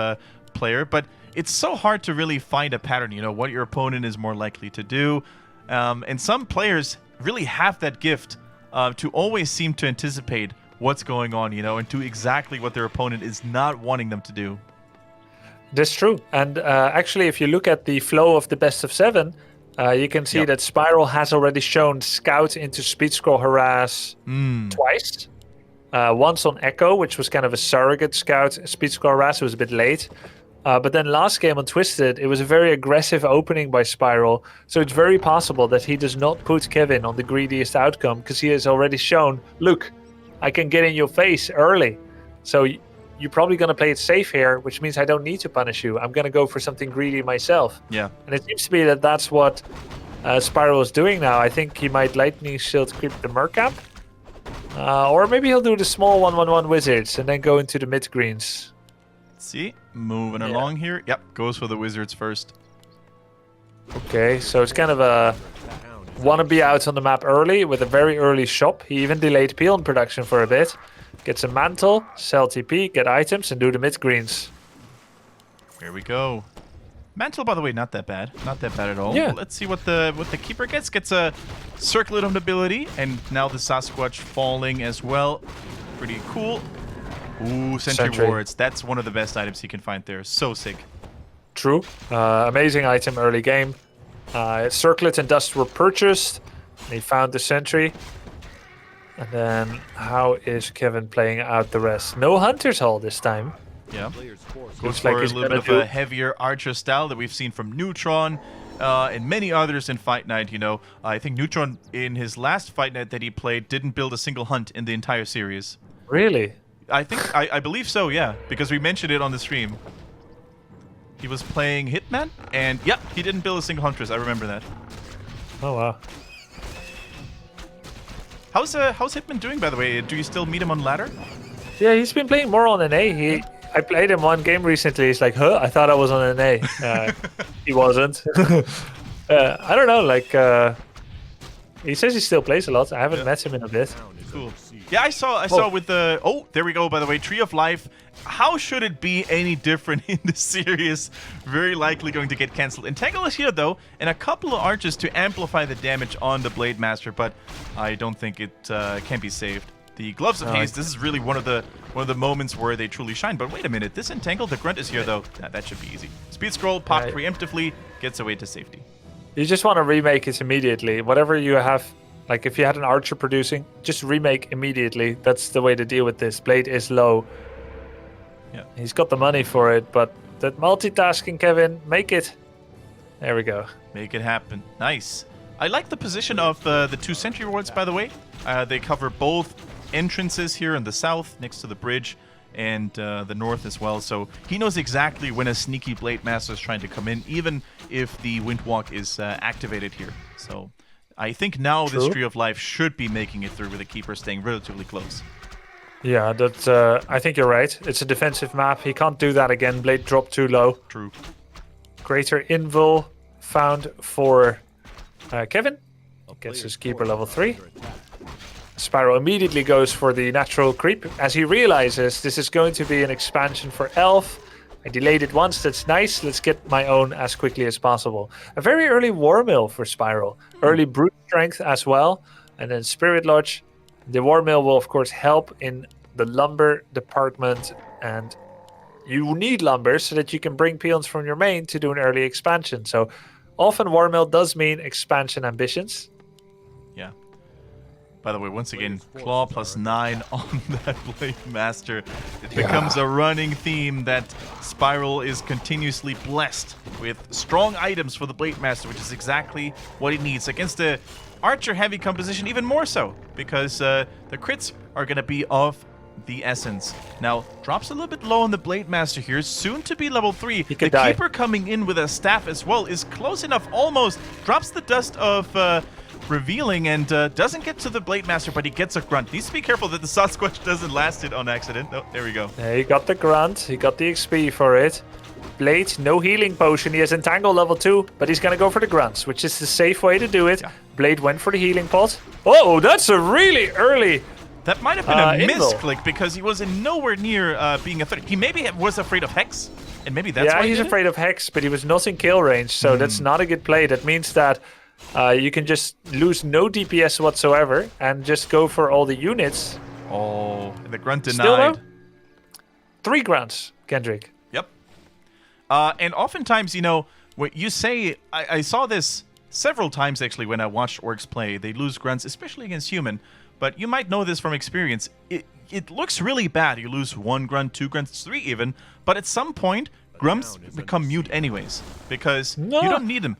player, but it's so hard to really find a pattern, you know, what your opponent is more likely to do. And some players really have that gift to always seem to anticipate what's going on, you know, and do exactly what their opponent is not wanting them to do. That's true. And actually, if you look at the flow of the best of 7, you can see that Spyro has already shown Scout into Speed Scroll Harass twice. Once on Echo, which was kind of a surrogate Scout Speed Scroll Harass. It was a bit late. But then last game on Twisted, it was a very aggressive opening by Spyro. So it's very possible that he does not put Kevin on the greediest outcome because he has already shown, look, I can get in your face early. So you're probably going to play it safe here, which means I don't need to punish you. I'm going to go for something greedy myself. Yeah. And it seems to be that that's what Spyro is doing now. I think he might Lightning Shield creep the Mercamp. Or maybe he'll do the small 1/1/1 Wizards and then go into the mid-greens. See, moving along here. Yep, goes for the Wizards first. Okay, so it's kind of a want to be out on the map early with a very early shop. He even delayed Peon production for a bit. Gets a mantle, sell TP, get items, and do the mid-greens. Here we go. Mantle, by the way, not that bad. Not that bad at all. Yeah. Let's see what the Keeper gets. Gets a Circlet of Nobility, and now the Sasquatch falling as well. Pretty cool. Ooh, Sentry Wards. That's one of the best items he can find there. So sick. True. Amazing item early game. Circlet and Dust were purchased. And he found the Sentry. And then how is Kevin playing out the rest? No Hunter's Hall this time. Yeah. Goes for a little bit of a heavier Archer style that we've seen from Neutron and many others in Fight Night, you know. I think Neutron, in his last Fight Night that he played, didn't build a single hunt in the entire series. Really? I believe so, yeah, because we mentioned it on the stream. He was playing Hitman, and yeah, he didn't build a single Huntress. I remember that. Oh, wow. How's Hitman doing, by the way? Do you still meet him on ladder? Yeah, he's been playing more on NA. I played him one game recently. He's like, huh? I thought I was on NA. He wasn't. I don't know, like... he says he still plays a lot. I haven't met him in a bit. Cool. Yeah, I saw with the... Oh, there we go, by the way. Tree of Life. How should it be any different in this series? Very likely going to get cancelled. Entangle is here, though, and a couple of archers to amplify the damage on the Blade Master, but I don't think it can be saved. The Gloves of Haste, this is really one of the moments where they truly shine. But wait a minute, this Entangle, the Grunt is here, though. That should be easy. Speed Scroll, pop preemptively, gets away to safety. You just want to remake it immediately. Whatever you have... Like, if you had an Archer producing, just remake immediately. That's the way to deal with this. Blade is low. Yeah. He's got the money for it, but that multitasking, Kevin, make it. There we go. Make it happen. Nice. I like the position of the 2 Sentry Wards, by the way. They cover both entrances here in the south, next to the bridge, and the north as well. So he knows exactly when a sneaky Blade Master is trying to come in, even if the Windwalk is activated here. So... I think now this Tree of Life should be making it through with the Keeper staying relatively close. Yeah, that's. I think you're right. It's a defensive map. He can't do that again. Blade dropped too low. True. Greater Invul found for Kevin. Gets his Keeper level 3. Spyro immediately goes for the natural creep as he realizes this is going to be an expansion for Elf. I delayed it once, that's nice. Let's get my own as quickly as possible. A very early War Mill for Spiral. Early Brute Strength as well. And then Spirit Lodge. The War Mill will, of course, help in the lumber department. And you need lumber so that you can bring peons from your main to do an early expansion. So often War Mill does mean expansion ambitions. Yeah. By the way, once again, Claw +9 on that Blade Master. It becomes a running theme that Spiral is continuously blessed with strong items for the Blade Master, which is exactly what he needs against the Archer-heavy composition, even more so, because the crits are going to be of the essence. Now, drops a little bit low on the Blade Master here, soon to be level 3. The Keeper coming in with a staff as well is close enough, almost. Drops the dust of revealing and doesn't get to the Blade Master, but he gets a grunt. Needs to be careful that the Sasquatch doesn't last it on accident. Oh, there we go. He got the grunt. He got the XP for it. Blade, no healing potion. He has Entangle level 2, but he's going to go for the grunts, which is the safe way to do it. Yeah. Blade went for the healing pot. Oh, that's a really early... That might have been a misclick because he was nowhere near being a threat. He maybe was afraid of Hex, and maybe that's why he's afraid of Hex, but he was not in kill range, so that's not a good play. That means that you can just lose no DPS whatsoever and just go for all the units. Oh, the grunt denied. Still though, 3 grunts, Kendric. Yep. And oftentimes, you know, what you say, I saw this several times actually when I watched orcs play. They lose grunts, especially against human. But you might know this from experience. It looks really bad. You lose 1 grunt, 2 grunts, 3 even. But at some point, grunts become mute anyways. Because you don't need them.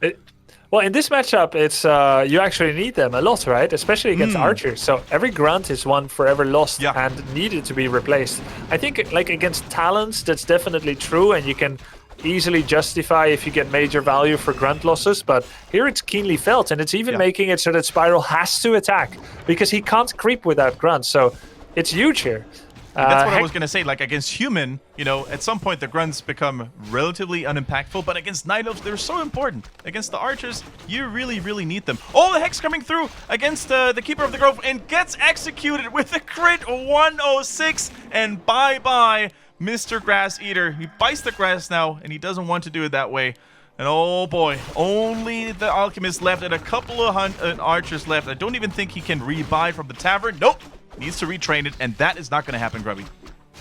Well, in this matchup, it's you actually need them a lot, right? Especially against archers. So every grunt is one forever lost and needed to be replaced. I think like against talents, that's definitely true. And you can easily justify if you get major value for grunt losses, but here it's keenly felt, and it's even making it so that Spiral has to attack because he can't creep without grunts, so it's huge here. That's what I was going to say, like against human, you know, at some point the grunts become relatively unimpactful, but against Night Elves, they're so important. Against the archers, you really, really need them. Oh, the Hex coming through against the Keeper of the Grove and gets executed with a crit 106, and bye-bye. Mr. Grass Eater. He bites the grass now, and he doesn't want to do it that way. And oh boy, only the Alchemist left and a couple of archers left. I don't even think he can rebuy from the tavern. Nope. Needs to retrain it, and that is not going to happen, Grubby.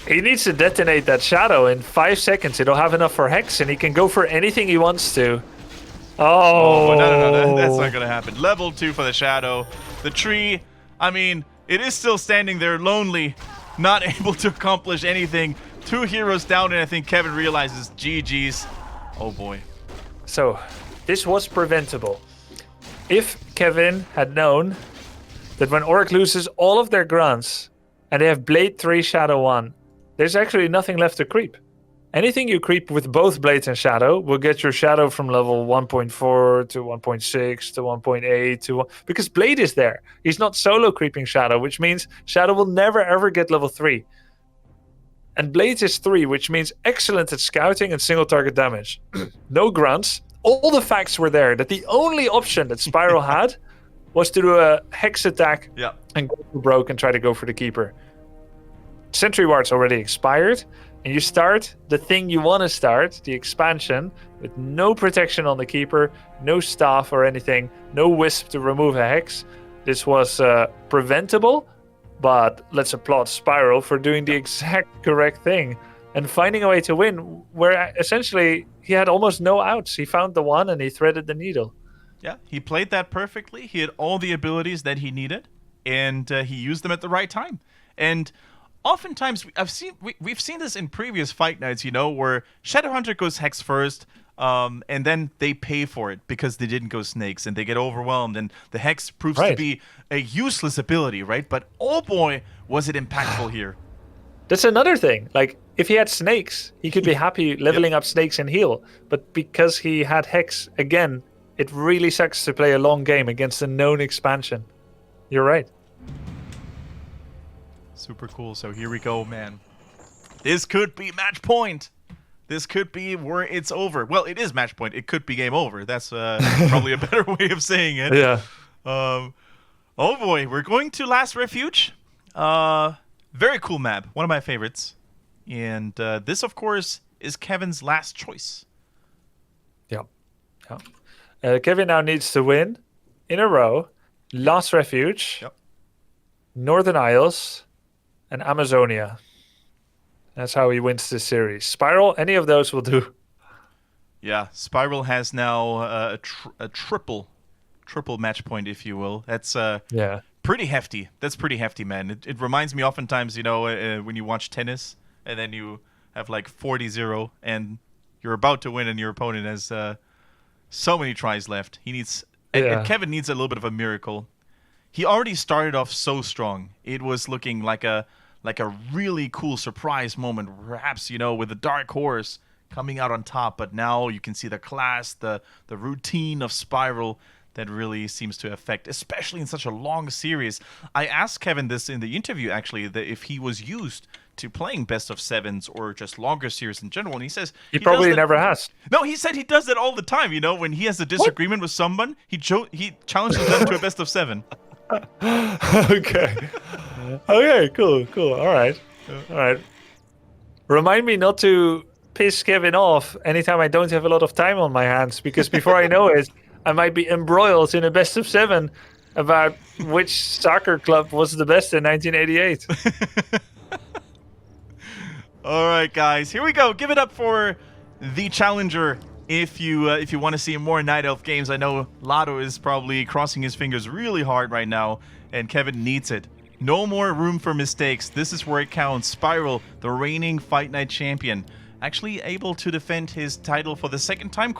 He needs to detonate that shadow in 5 seconds. It'll have enough for Hex, and he can go for anything he wants to. Oh, no, that's not going to happen. Level 2 for the shadow. The tree, I mean, it is still standing there lonely, not able to accomplish anything. 2 heroes down, and I think Kevin realizes GG's. Oh boy. So, this was preventable. If Kevin had known that when Orc loses all of their grunts and they have Blade 3, Shadow 1, there's actually nothing left to creep. Anything you creep with both Blades and Shadow will get your Shadow from level 1.4 to 1.6 to 1.8 to... Because Blade is there. He's not solo creeping Shadow, which means Shadow will never ever get level 3. And Blades is 3, which means excellent at scouting and single target damage. No grunts. All the facts were there that the only option that Spiral had was to do a Hex attack and go for broke and try to go for the Keeper. Sentry Ward's already expired, and you start the thing you want to start, the expansion, with no protection on the Keeper, no staff or anything, no Wisp to remove a Hex. This was preventable. But let's applaud Spiral for doing the exact correct thing and finding a way to win where essentially he had almost no outs. He found the one and he threaded the needle. Yeah, he played that perfectly. He had all the abilities that he needed, and he used them at the right time. And oftentimes, we've seen this in previous fight nights, you know, where Shadowhunter goes Hex first, and then they pay for it because they didn't go Snakes, and they get overwhelmed, and the Hex proves to be a useless ability, right? But oh boy, was it impactful here. That's another thing. Like, if he had Snakes, he could be happy leveling up Snakes and heal. But because he had Hex, again, it really sucks to play a long game against a known expansion. You're right. Super cool. So here we go, man. This could be match point. This could be where it's over. Well, it is match point. It could be game over. That's probably a better way of saying it. Yeah. Oh boy, we're going to Last Refuge. Very cool map. One of my favorites. And this, of course, is Kevin's last choice. Yeah. Kevin now needs to win in a row. Lost Refuge, Yep. Northern Isles, and Amazonia. That's how he wins this series. Spiral, any of those will do. Yeah, Spiral has now a triple match point, if you will. That's Yeah. pretty hefty. That's pretty hefty, man. It reminds me oftentimes, when you watch tennis and then you have like 40-0 and you're about to win and your opponent has so many tries left. He needs, and Kevin needs a little bit of a miracle. He already started off so strong. It was looking like a really cool surprise moment, perhaps, with the dark horse coming out on top. But now you can see the class, the routine of Spiral that really seems to affect, especially in such a long series. I asked Kevin this in the interview, actually, that if he was used to playing best of sevens or just longer series in general, and he says He probably never has. No, he said he does that all the time. When he has a disagreement with someone, he challenges them to a best of 7. Okay. Okay, cool. All right. Remind me not to piss Kevin off anytime I don't have a lot of time on my hands, because before I know it, I might be embroiled in a best of 7 about which soccer club was the best in 1988. All right, guys, here we go. Give it up for the challenger. If you want to see more Night Elf games, I know Lado is probably crossing his fingers really hard right now, and Kevin needs it. No more room for mistakes. This is where it counts. Spiral, the reigning Fight Night champion, actually able to defend his title for the second time, ?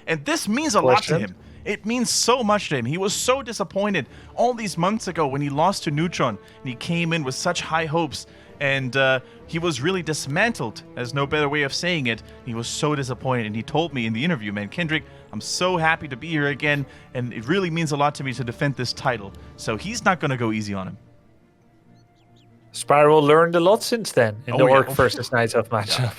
And this means a lot to him. It means so much to him. He was so disappointed all these months ago when he lost to Neutron, and he came in with such high hopes. And he was really dismantled, as no better way of saying it. He was so disappointed, and he told me in the interview, man, Kendric, I'm so happy to be here again, and it really means a lot to me to defend this title. So he's not going to go easy on him. Spiral learned a lot since then in the Orc versus Nightelf matchup. Yeah.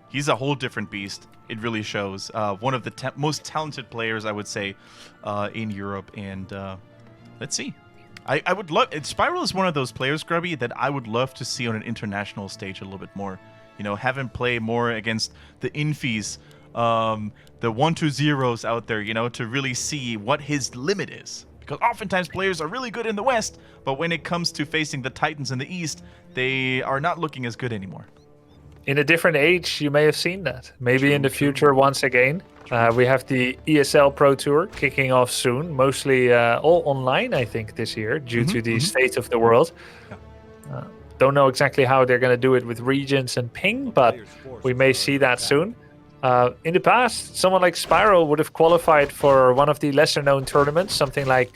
He's a whole different beast. It really shows. One of the most talented players, I would say, in Europe. And let's see. I would love... Spiral is one of those players, Grubby, that I would love to see on an international stage a little bit more. Have him play more against the Infies, the 1-2-0s out there, to really see what his limit is. Because oftentimes players are really good in the West, but when it comes to facing the Titans in the East, they are not looking as good anymore. In a different age, you may have seen that. Maybe in the future, once again. We have the ESL Pro Tour kicking off soon, mostly all online, I think, this year, due to the state of the world. Yeah. Don't know exactly how they're going to do it with regions and ping, but we may see that soon. In the past, someone like Spiral would have qualified for one of the lesser-known tournaments, something like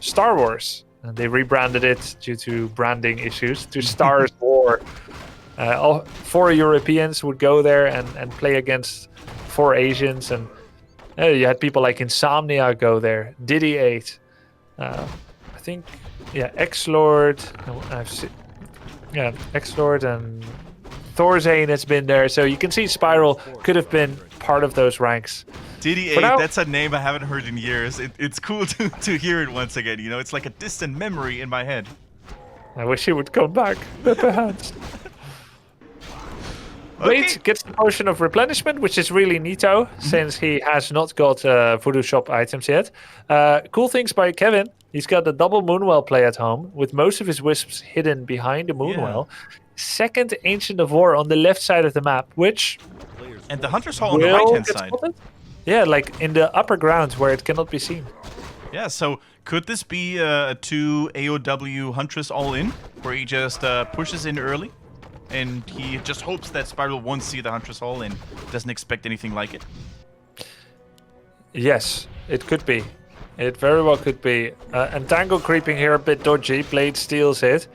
Star Wars. And they rebranded it due to branding issues to Stars War. 4 Europeans would go there and play against 4 Asians, and you had people like Insomnia go there, Diddy 8, I think, X-Lord, X-Lord and Thorzane has been there, so you can see Spiral could have been part of those ranks. Diddy 8, that's a name I haven't heard in years. It's cool to hear it once again, it's like a distant memory in my head. I wish he would come back, perhaps. Wade gets the potion of replenishment, which is really neato, since he has not got Voodoo Shop items yet. Cool things by Kevin. He's got the double Moonwell play at home, with most of his wisps hidden behind the Moonwell. Yeah. Second Ancient of War on the left side of the map, which... And the Hunter's Hall on the right-hand side. Spotted? Yeah, like in the upper ground where it cannot be seen. Yeah, so could this be a 2 AOW Huntress all-in, where he just pushes in early? And he just hopes that Spiral won't see the Huntress Hall and doesn't expect anything like it? Yes, it could be. It very well could be. Entangle creeping here a bit dodgy. Blade steals it.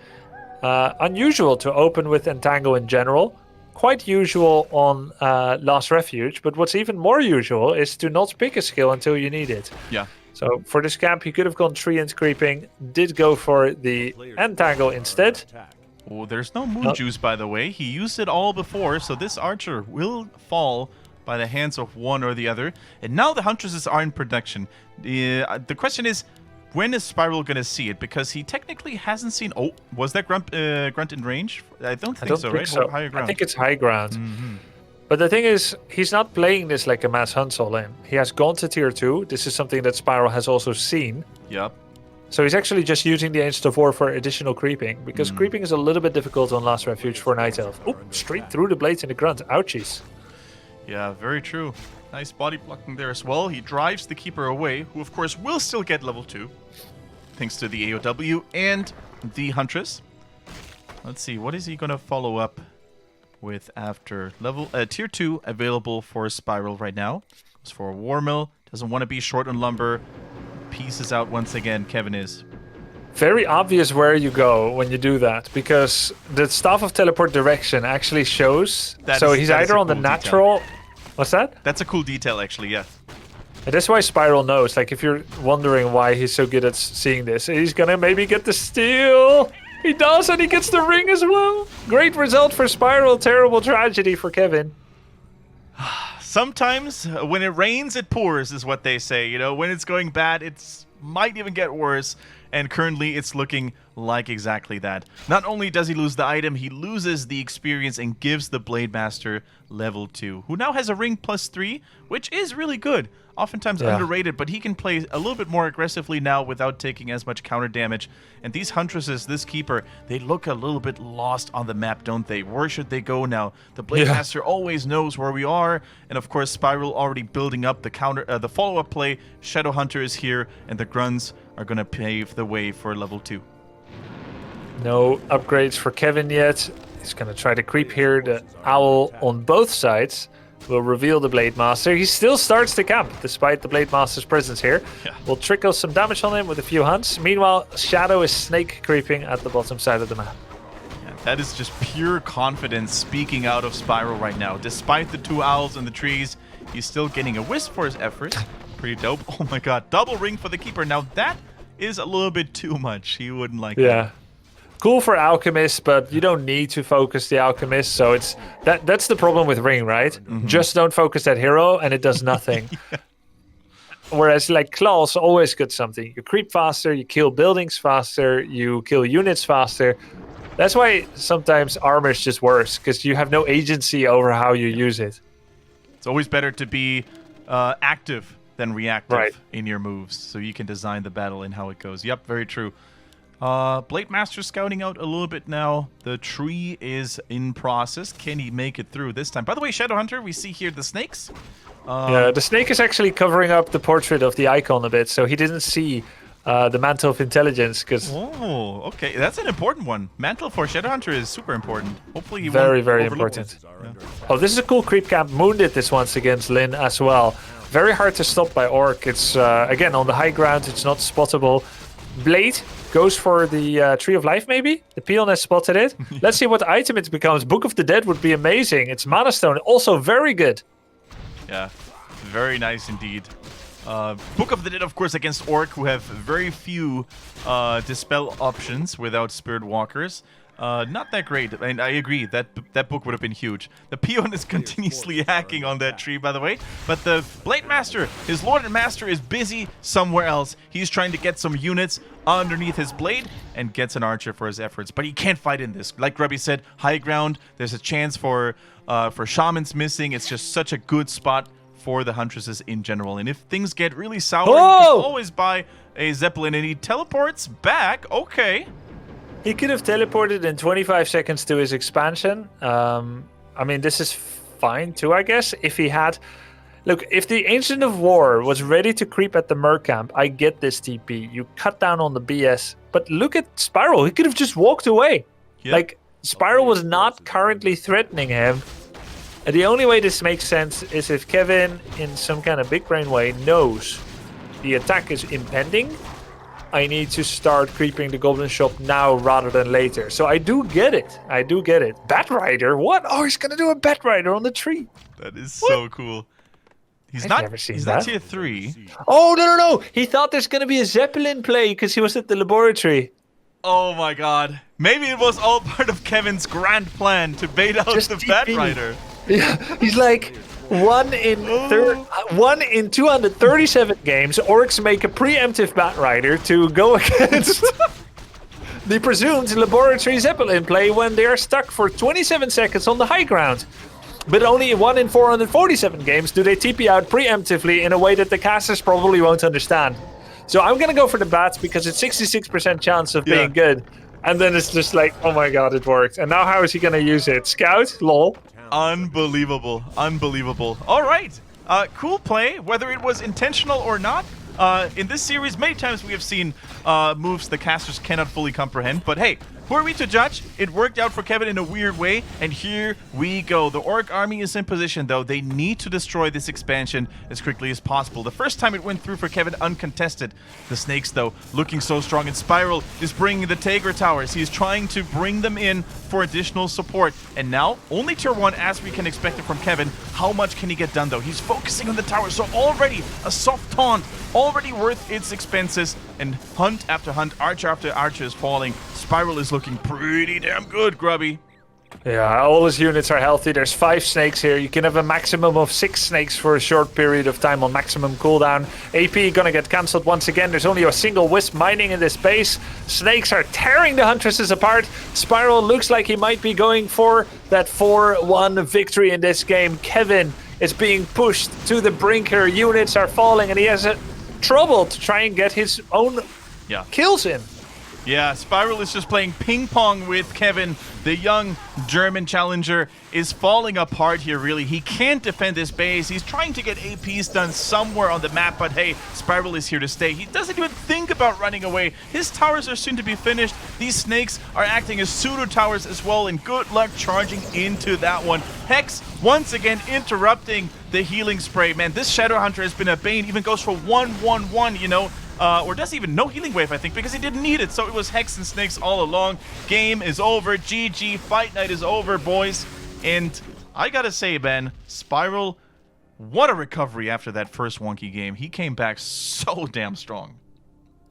Unusual to open with Entangle in general. Quite usual on Last Refuge. But what's even more usual is to not pick a skill until you need it. Yeah. So for this camp, he could have gone Treant creeping. Did go for the Entangle instead. Oh, there's no moon juice, by the way. He used it all before, so this archer will fall by the hands of one or the other. And now the Huntresses are in production. The question is, when is Spiral going to see it? Because he technically hasn't seen... Oh, was that grunt in range? I don't think so, right? So. Higher ground. I think it's high ground. But the thing is, he's not playing this like a mass hunt all in. He has gone to tier 2. This is something that Spiral has also seen. Yep. So he's actually just using the Ancient of War for additional creeping, because creeping is a little bit difficult on Last Refuge for Nightelf. Oop, straight through the blades in the grunt. Ouchies. Yeah, very true. Nice body blocking there as well. He drives the Keeper away, who of course will still get level 2, thanks to the AOW and the Huntress. Let's see, what is he going to follow up with after tier 2 available for Spiral right now? Goes for a War Mill, doesn't want to be short on lumber. Pieces out once again, Kevin is. Very obvious where you go when you do that, because the Staff of Teleport direction actually shows. He's either on the natural... What's that? That's a cool detail, actually, yeah. And that's why Spiral knows. Like, if you're wondering why he's so good at seeing this, he's gonna maybe get the steal. He does, and he gets the ring as well. Great result for Spiral, terrible tragedy for Kevin. Sometimes when it rains, it pours, is what they say. You know, when it's going bad, it might even get worse. And currently, it's looking like exactly that. Not only does he lose the item, he loses the experience and gives the Blade Master level 2, who now has a ring +3, which is really good. Oftentimes underrated, but he can play a little bit more aggressively now without taking as much counter damage. And these Huntresses, this Keeper, they look a little bit lost on the map, don't they? Where should they go now? The Blade Master always knows where we are, and of course Spiral already building up the follow-up play. Shadow Hunter is here, and the Grunts are going to pave the way for level 2. No upgrades for Kevin yet. He's going to try to creep here. The Owl on both sides will reveal the Blade Master. He still starts the camp, despite the Blade Master's presence here. Yeah. We'll trickle some damage on him with a few hunts. Meanwhile, Shadow is snake creeping at the bottom side of the map. Yeah, that is just pure confidence speaking out of Spiral right now. Despite the 2 owls in the trees, he's still getting a wisp for his effort. Pretty dope. Oh my god, double ring for the Keeper. Now that is a little bit too much. He wouldn't like that. Yeah. Cool for Alchemist, but you don't need to focus the Alchemist, so it's that's the problem with Ring, right? Just don't focus that hero and it does nothing. Whereas like Claws always get something. You creep faster, you kill buildings faster, you kill units faster. That's why sometimes armor is just worse, because you have no agency over how you use it. It's always better to be active than reactive in your moves, so you can design the battle and how it goes. Yep, very true. Blade Master scouting out a little bit now. The tree is in process. Can he make it through this time? By the way, Shadow Hunter, we see here the snakes. Yeah, the snake is actually covering up the portrait of the icon a bit, so he didn't see the Mantle of Intelligence. Oh, okay. That's an important one. Mantle for Shadow Hunter is super important. Hopefully he very won't overlook important. it. Yeah. Oh, this is a cool creep camp. Moon did this once against Lin as well. Very hard to stop by Orc. It's, again, on the high ground. It's not spottable. Blade goes for the Tree of Life, maybe? The peon has spotted it. Let's see what item it becomes. Book of the Dead would be amazing. It's Mana Stone, also very good. Yeah, very nice indeed. Book of the Dead, of course, against Orc, who have very few dispel options without Spirit Walkers. Not that great, and I agree, that book would have been huge. The peon is continuously hacking on that tree, by the way, but the Blade Master, his Lord and Master, is busy somewhere else. He's trying to get some units underneath his blade and gets an archer for his efforts, but he can't fight in this. Like Grubby said, high ground, there's a chance for shamans missing. It's just such a good spot for the Huntresses in general, and if things get really sour, you can always buy a Zeppelin, and he teleports back. Okay. He could have teleported in 25 seconds to his expansion. I mean, this is fine too, I guess. If he had... Look, if the Ancient of War was ready to creep at the Merc camp, I get this TP. You cut down on the BS. But look at Spiral. He could have just walked away. Yep. Like, Spiral was not currently threatening him. And the only way this makes sense is if Kevin, in some kind of big brain way, knows the attack is impending. I need to start creeping the Goblin Shop now rather than later. So I do get it. I do get it. Bat Rider? What? Oh, he's going to do a Bat Rider on the tree. That is so cool. He's not tier 3. Oh, no. He thought there's going to be a Zeppelin play because he was at the laboratory. Oh my god. Maybe it was all part of Kevin's grand plan to bait out the Bat Rider. Yeah, he's like... One in 237 games, Orcs make a preemptive Bat Rider to go against the presumed laboratory Zeppelin play when they are stuck for 27 seconds on the high ground. But only 1 in 447 games do they TP out preemptively in a way that the casters probably won't understand. So I'm going to go for the bats because it's 66% chance of being good. And then it's just like, oh my god, it worked. And now how is he going to use it? Scout? Lol. Unbelievable. Unbelievable. All right. Cool play, whether it was intentional or not. In this series, many times we have seen moves the casters cannot fully comprehend. But hey, who are we to judge? It worked out for Kevin in a weird way, and here we go. The Orc army is in position, though. They need to destroy this expansion as quickly as possible. The first time it went through for Kevin uncontested. The Snakes, though, looking so strong, and Spiral is bringing the Tiger Towers. He's trying to bring them in for additional support. And now, only tier 1, as we can expect it from Kevin. How much can he get done, though? He's focusing on the tower, so already a soft taunt, already worth its expenses. And hunt after hunt, archer after archer is falling. Spiral is looking pretty damn good, Grubby. Yeah, all his units are healthy. There's 5 snakes here. You can have a maximum of 6 snakes for a short period of time on maximum cooldown. AP gonna get cancelled once again. There's only a single wisp mining in this base. Snakes are tearing the huntresses apart. Spiral looks like he might be going for that 4-1 victory in this game. Kevin is being pushed to the brink here. Units are falling and he has trouble to try and get his own kills in. Yeah, Spiral is just playing ping pong with Kevin. The young German challenger is falling apart here, really. He can't defend this base. He's trying to get APs done somewhere on the map, but hey, Spiral is here to stay. He doesn't even think about running away. His towers are soon to be finished. These snakes are acting as pseudo towers as well, and good luck charging into that one. Hex once again interrupting the healing spray. Man, this Shadow Hunter has been a bane. Even goes for 1-1-1, you know. Or doesn't even no healing wave, I think, because he didn't need it. So it was Hex and Snakes all along. Game is over. GG. Fight night is over, boys. And I gotta say, Ben, Spiral, what a recovery after that first wonky game. He came back so damn strong.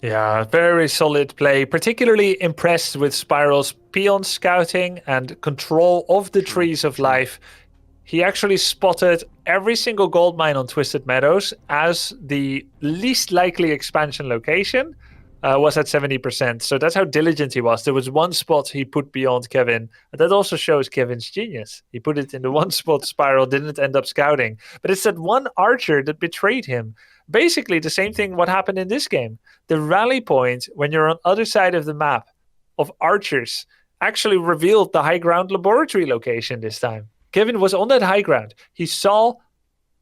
Yeah, very solid play. Particularly impressed with Spiral's peon scouting and control of the trees of life. He actually spotted every single gold mine on Twisted Meadows as the least likely expansion location was at 70%. So that's how diligent he was. There was one spot he put beyond Kevin. And that also shows Kevin's genius. He put it in the one spot Spiral didn't end up scouting. But it's that one archer that betrayed him. Basically the same thing what happened in this game. The rally point when you're on other side of the map of archers actually revealed the high ground laboratory location this time. Kevin was on that high ground. He saw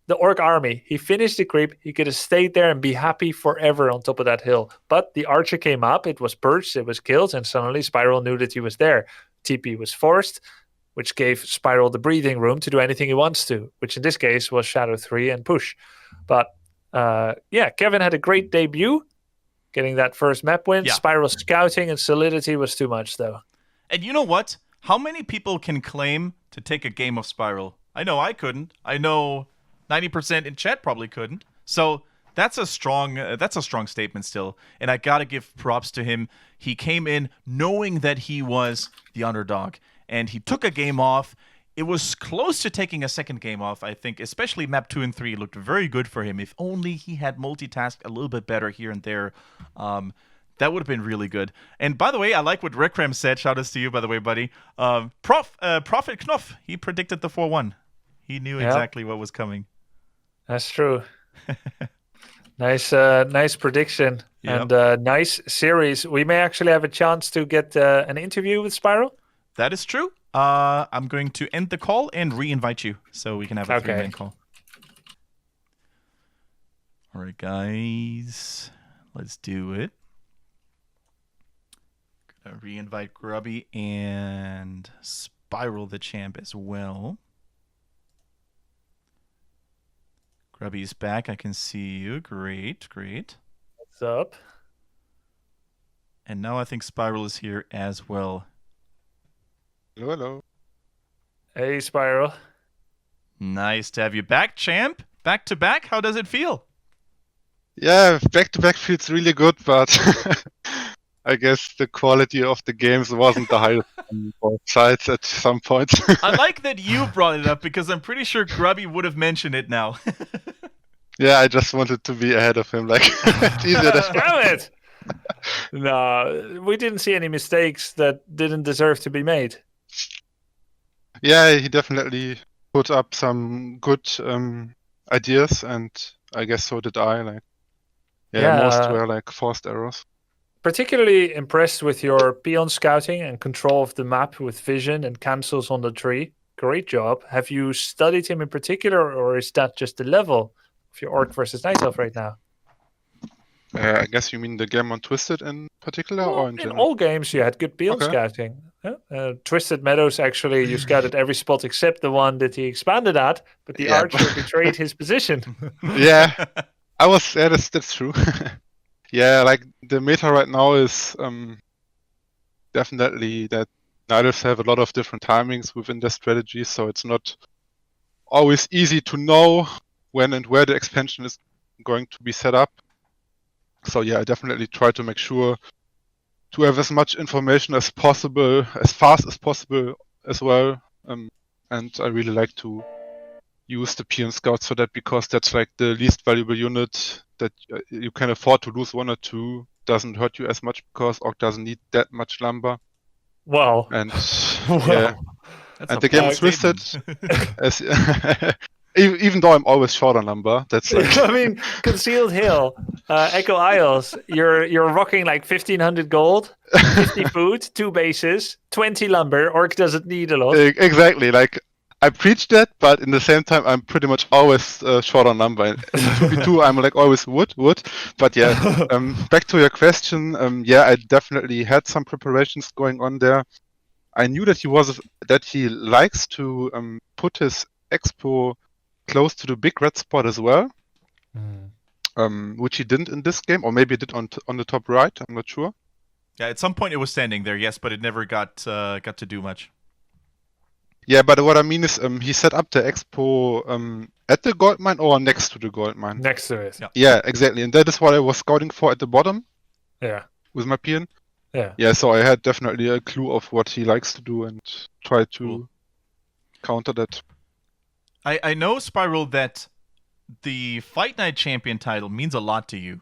the orc army. He finished the creep. He could have stayed there and be happy forever on top of that hill. But the archer came up. It was purged. It was killed. And suddenly Spiral knew that he was there. TP was forced, which gave Spiral the breathing room to do anything he wants to, which in this case was Shadow 3 and push. But yeah, Kevin had a great debut, getting that first map win. Yeah. Spiral scouting and solidity was too much, though. And you know what? How many people can claim to take a game of Spiral? I know I couldn't. I know 90% in chat probably couldn't. So that's a strong statement still. And I gotta give props to him. He came in knowing that he was the underdog, and he took a game off. It was close to taking a second game off, I think, especially map 2 and 3 looked very good for him. If only he had multitasked a little bit better here and there. That would have been really good. And by the way, I like what Rekrem said. Shout outs to you, by the way, buddy. Prophet Knopf, he predicted the 4-1. He knew exactly what was coming. That's true. Nice prediction. Yep. And nice series. We may actually have a chance to get an interview with Spiral. That is true. I'm going to end the call and re-invite you so we can have a 3-man call. All right, guys. Let's do it. Re-invite Grubby and Spiral the champ as well. Grubby's back. I can see you. Great. What's up? And now I think Spiral is here as well. Hello. Hey, Spiral. Nice to have you back, champ. Back to back. How does it feel? Yeah, back to back feels really good, but I guess the quality of the games wasn't the highest on both sides at some point. I like that you brought it up because I'm pretty sure Grubby would have mentioned it now. Yeah, I just wanted to be ahead of him. Like, it's easier than... Damn it! No, we didn't see any mistakes that didn't deserve to be made. Yeah, he definitely put up some good ideas, and I guess so did I. Like, most were like forced errors. Particularly impressed with your peon scouting and control of the map with vision and cancels on the tree. Great job. Have you studied him in particular, or is that just the level of your Orc versus Nightelf right now? I guess you mean the game on Twisted in particular, or in general? All games you had good peon scouting. Twisted Meadows, actually, you scouted every spot except the one that he expanded at, but the archer betrayed his position. Yeah, I was. Yeah, that's true. Yeah, like the meta right now is definitely that Nightelfs have a lot of different timings within their strategy, so it's not always easy to know when and where the expansion is going to be set up. So yeah, I definitely try to make sure to have as much information as possible, as fast as possible as well. And I really like to use the peon scouts for that, because that's like the least valuable unit that you can afford to lose 1 or 2. Doesn't hurt you as much because Orc doesn't need that much lumber. Wow. And Wow. And the game was twisted. As, even though I'm always short on lumber, that's like... I mean, Concealed Hill, Echo Isles, you're rocking like 1,500 gold, 50 food, 2 bases, 20 lumber. Orc doesn't need a lot. Exactly. Like, I preach that, but in the same time, I'm pretty much always short on lumber. In 2v2, I'm like always wood. But yeah, back to your question. I definitely had some preparations going on there. I knew that he likes to put his expo close to the big red spot as well, which he didn't in this game, or maybe he did on the top right. I'm not sure. Yeah, at some point it was standing there, yes, but it never got to do much. Yeah, but what I mean is, he set up the expo at the gold mine or next to the gold mine. Next to it. Yeah, exactly, and that is what I was scouting for at the bottom. Yeah. With my peon. Yeah. Yeah, so I had definitely a clue of what he likes to do and try to counter that. I know, Spiral, that the Fight Night Champion title means a lot to you.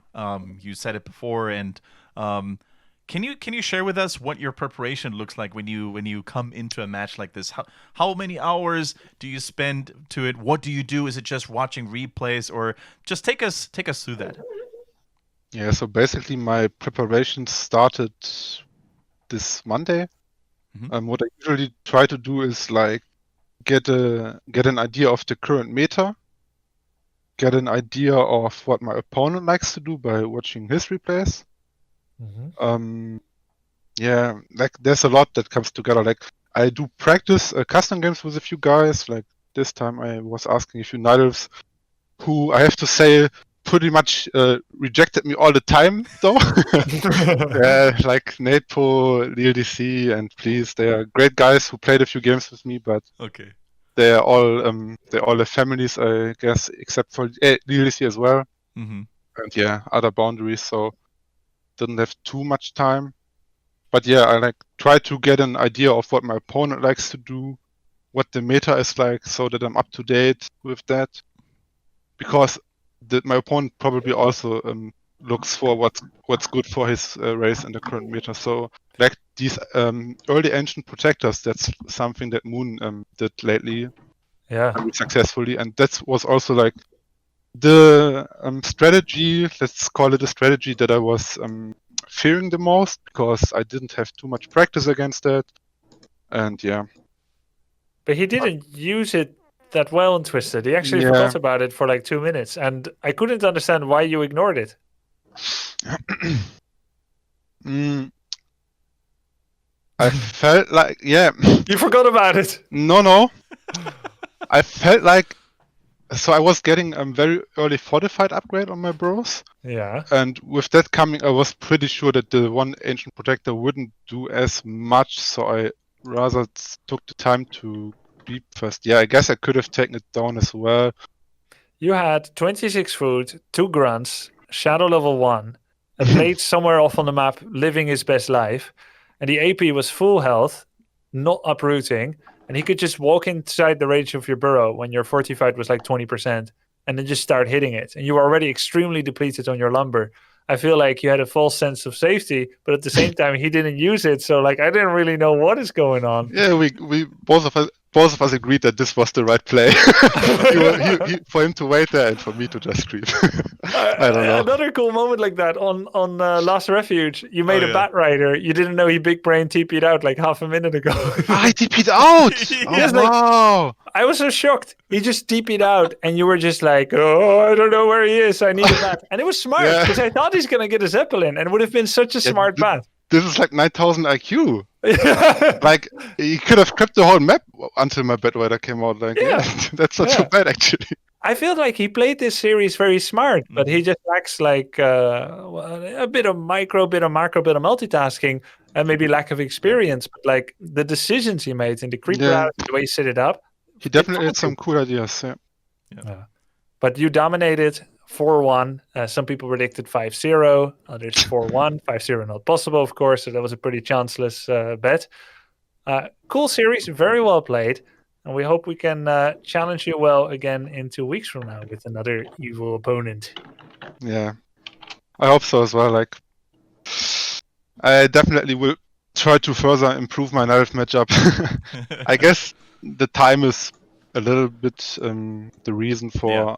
You said it before, and can you share with us what your preparation looks like when you come into a match like this? How many hours do you spend to it? What do you do? Is it just watching replays, or just take us through that? Yeah, so basically my preparation started this Monday. What I usually try to do is like get an idea of the current meta, get an idea of what my opponent likes to do by watching his replays. Like there's a lot that comes together. Like I do practice custom games with a few guys. Like this time I was asking a few Nightelfs who I have to say pretty much rejected me all the time, though. Like Natepo, LealDC, and Please. They are great guys who played a few games with me, but they all have families, I guess, except for LealDC as well. And other boundaries, so didn't have too much time. But yeah, I like try to get an idea of what my opponent likes to do, what the meta is like, so that I'm up to date with that. Because my opponent probably also looks for what's good for his race in the current meta. So like these early ancient protectors, that's something that Moon did lately, very successfully, and that was also like the strategy. Let's call it a strategy that I was fearing the most, because I didn't have too much practice against that, and yeah. But he didn't use it that well in Twisted. He actually forgot about it for like 2 minutes, and I couldn't understand why you ignored it. I felt like, You forgot about it. No. I felt like, so I was getting a very early fortified upgrade on my bros. Yeah. And with that coming, I was pretty sure that the one ancient protector wouldn't do as much, so I rather took the time to beep first. Yeah, I guess I could have taken it down as well. You had 26 food, 2 grunts, shadow level 1, a blade somewhere off on the map living his best life, and the AP was full health, not uprooting, and he could just walk inside the range of your burrow when your fortified was like 20%, and then just start hitting it. And you were already extremely depleted on your lumber. I feel like you had a false sense of safety, but at the same time, he didn't use it. So like, I didn't really know what is going on. Yeah, we both of us, both of us agreed that this was the right play. For him to wait there and for me to just creep. I don't know. Another cool moment like that on Last Refuge. You made Oh, a yeah. Bat Rider. You didn't know he big brain TP'd out like half a minute ago. I TP'd out! Yes, Oh, wow! I was so shocked. He just TP'd out, and you were just like, "Oh, I don't know where he is. I need a bat." And it was smart Yeah. because I thought he's gonna get a Zeppelin, and it would have been such a smart bat. This is like 9,000 IQ. Like, he could have crept the whole map until my Bat Rider came out. Like, Yeah. that's not so bad, actually. I feel like he played this series very smart, but he just lacks like a bit of micro, bit of macro, bit of multitasking, and maybe lack of experience. But like the decisions he made in the creep Yeah. route, the way he set it up. He definitely had some cool ideas. Yeah. But you dominated 4-1. Some people predicted 5-0, others 4-1. 5-0 not possible, of course, so that was a pretty chanceless bet. Cool series, very well played. And we hope we can challenge you well again in 2 weeks from now with another evil opponent. Yeah. I hope so as well. Like, I definitely will try to further improve my Nightelf matchup. I guess the time is a little bit the reason for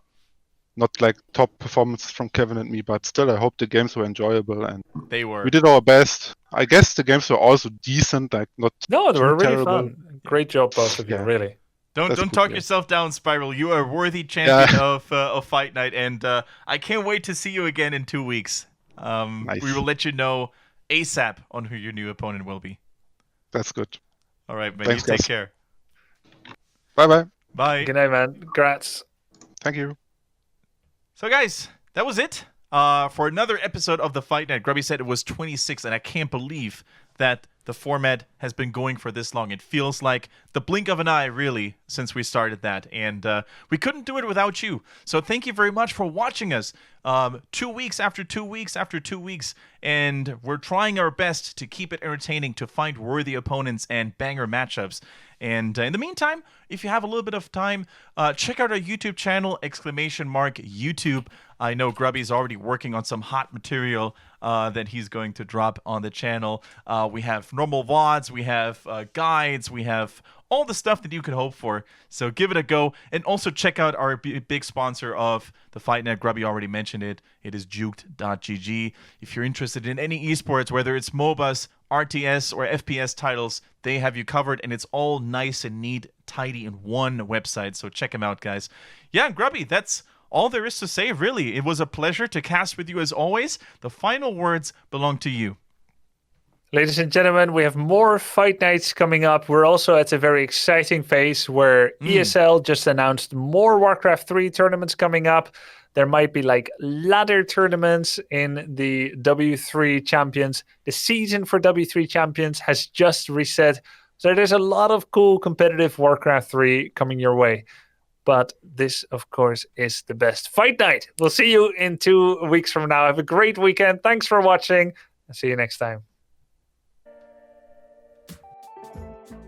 not like top performances from Kevin and me, but still I hope the games were enjoyable and They were. we did our best. I guess the games were also decent, like not No, they too were really terrible. fun. Great job, both of you, Yeah. really. Don't That's talk cool, yeah. yourself down, Spiral. You are a worthy champion of Fight Night, and I can't wait to see you again in 2 weeks. Nice. We will let you know ASAP on who your new opponent will be. That's good. All right, man. Thanks, you take guys. care. Bye. Bye. Good night, man. Congrats. Thank you. So, guys, that was it for another episode of the Fight Night. Grubby said it was 26, and I can't believe that the format has been going for this long. It feels like the blink of an eye, really, since we started that. And we couldn't do it without you. So thank you very much for watching us 2 weeks after 2 weeks after 2 weeks. And we're trying our best to keep it entertaining, to find worthy opponents and banger matchups. And in the meantime, if you have a little bit of time, check out our YouTube channel, !YouTube. I know Grubby's already working on some hot material that he's going to drop on the channel. We have normal VODs, we have guides, we have all the stuff that you could hope for. So give it a go. And also check out our big sponsor of the Fight Night. Grubby already mentioned it. It is juked.gg. If you're interested in any esports, whether it's MOBAs, RTS, or FPS titles, they have you covered, and it's all nice and neat, tidy in one website. So check them out, guys. Yeah, Grubby, that's all there is to say, really. It was a pleasure to cast with you as always. The final words belong to you. Ladies and gentlemen, we have more fight nights coming up. We're also at a very exciting phase where ESL just announced more Warcraft 3 tournaments coming up. There might be like ladder tournaments in the W3 Champions. The season for W3 Champions has just reset. So there's a lot of cool competitive Warcraft 3 coming your way. But this, of course, is the best fight night. We'll see you in 2 weeks from now. Have a great weekend. Thanks for watching. I'll see you next time.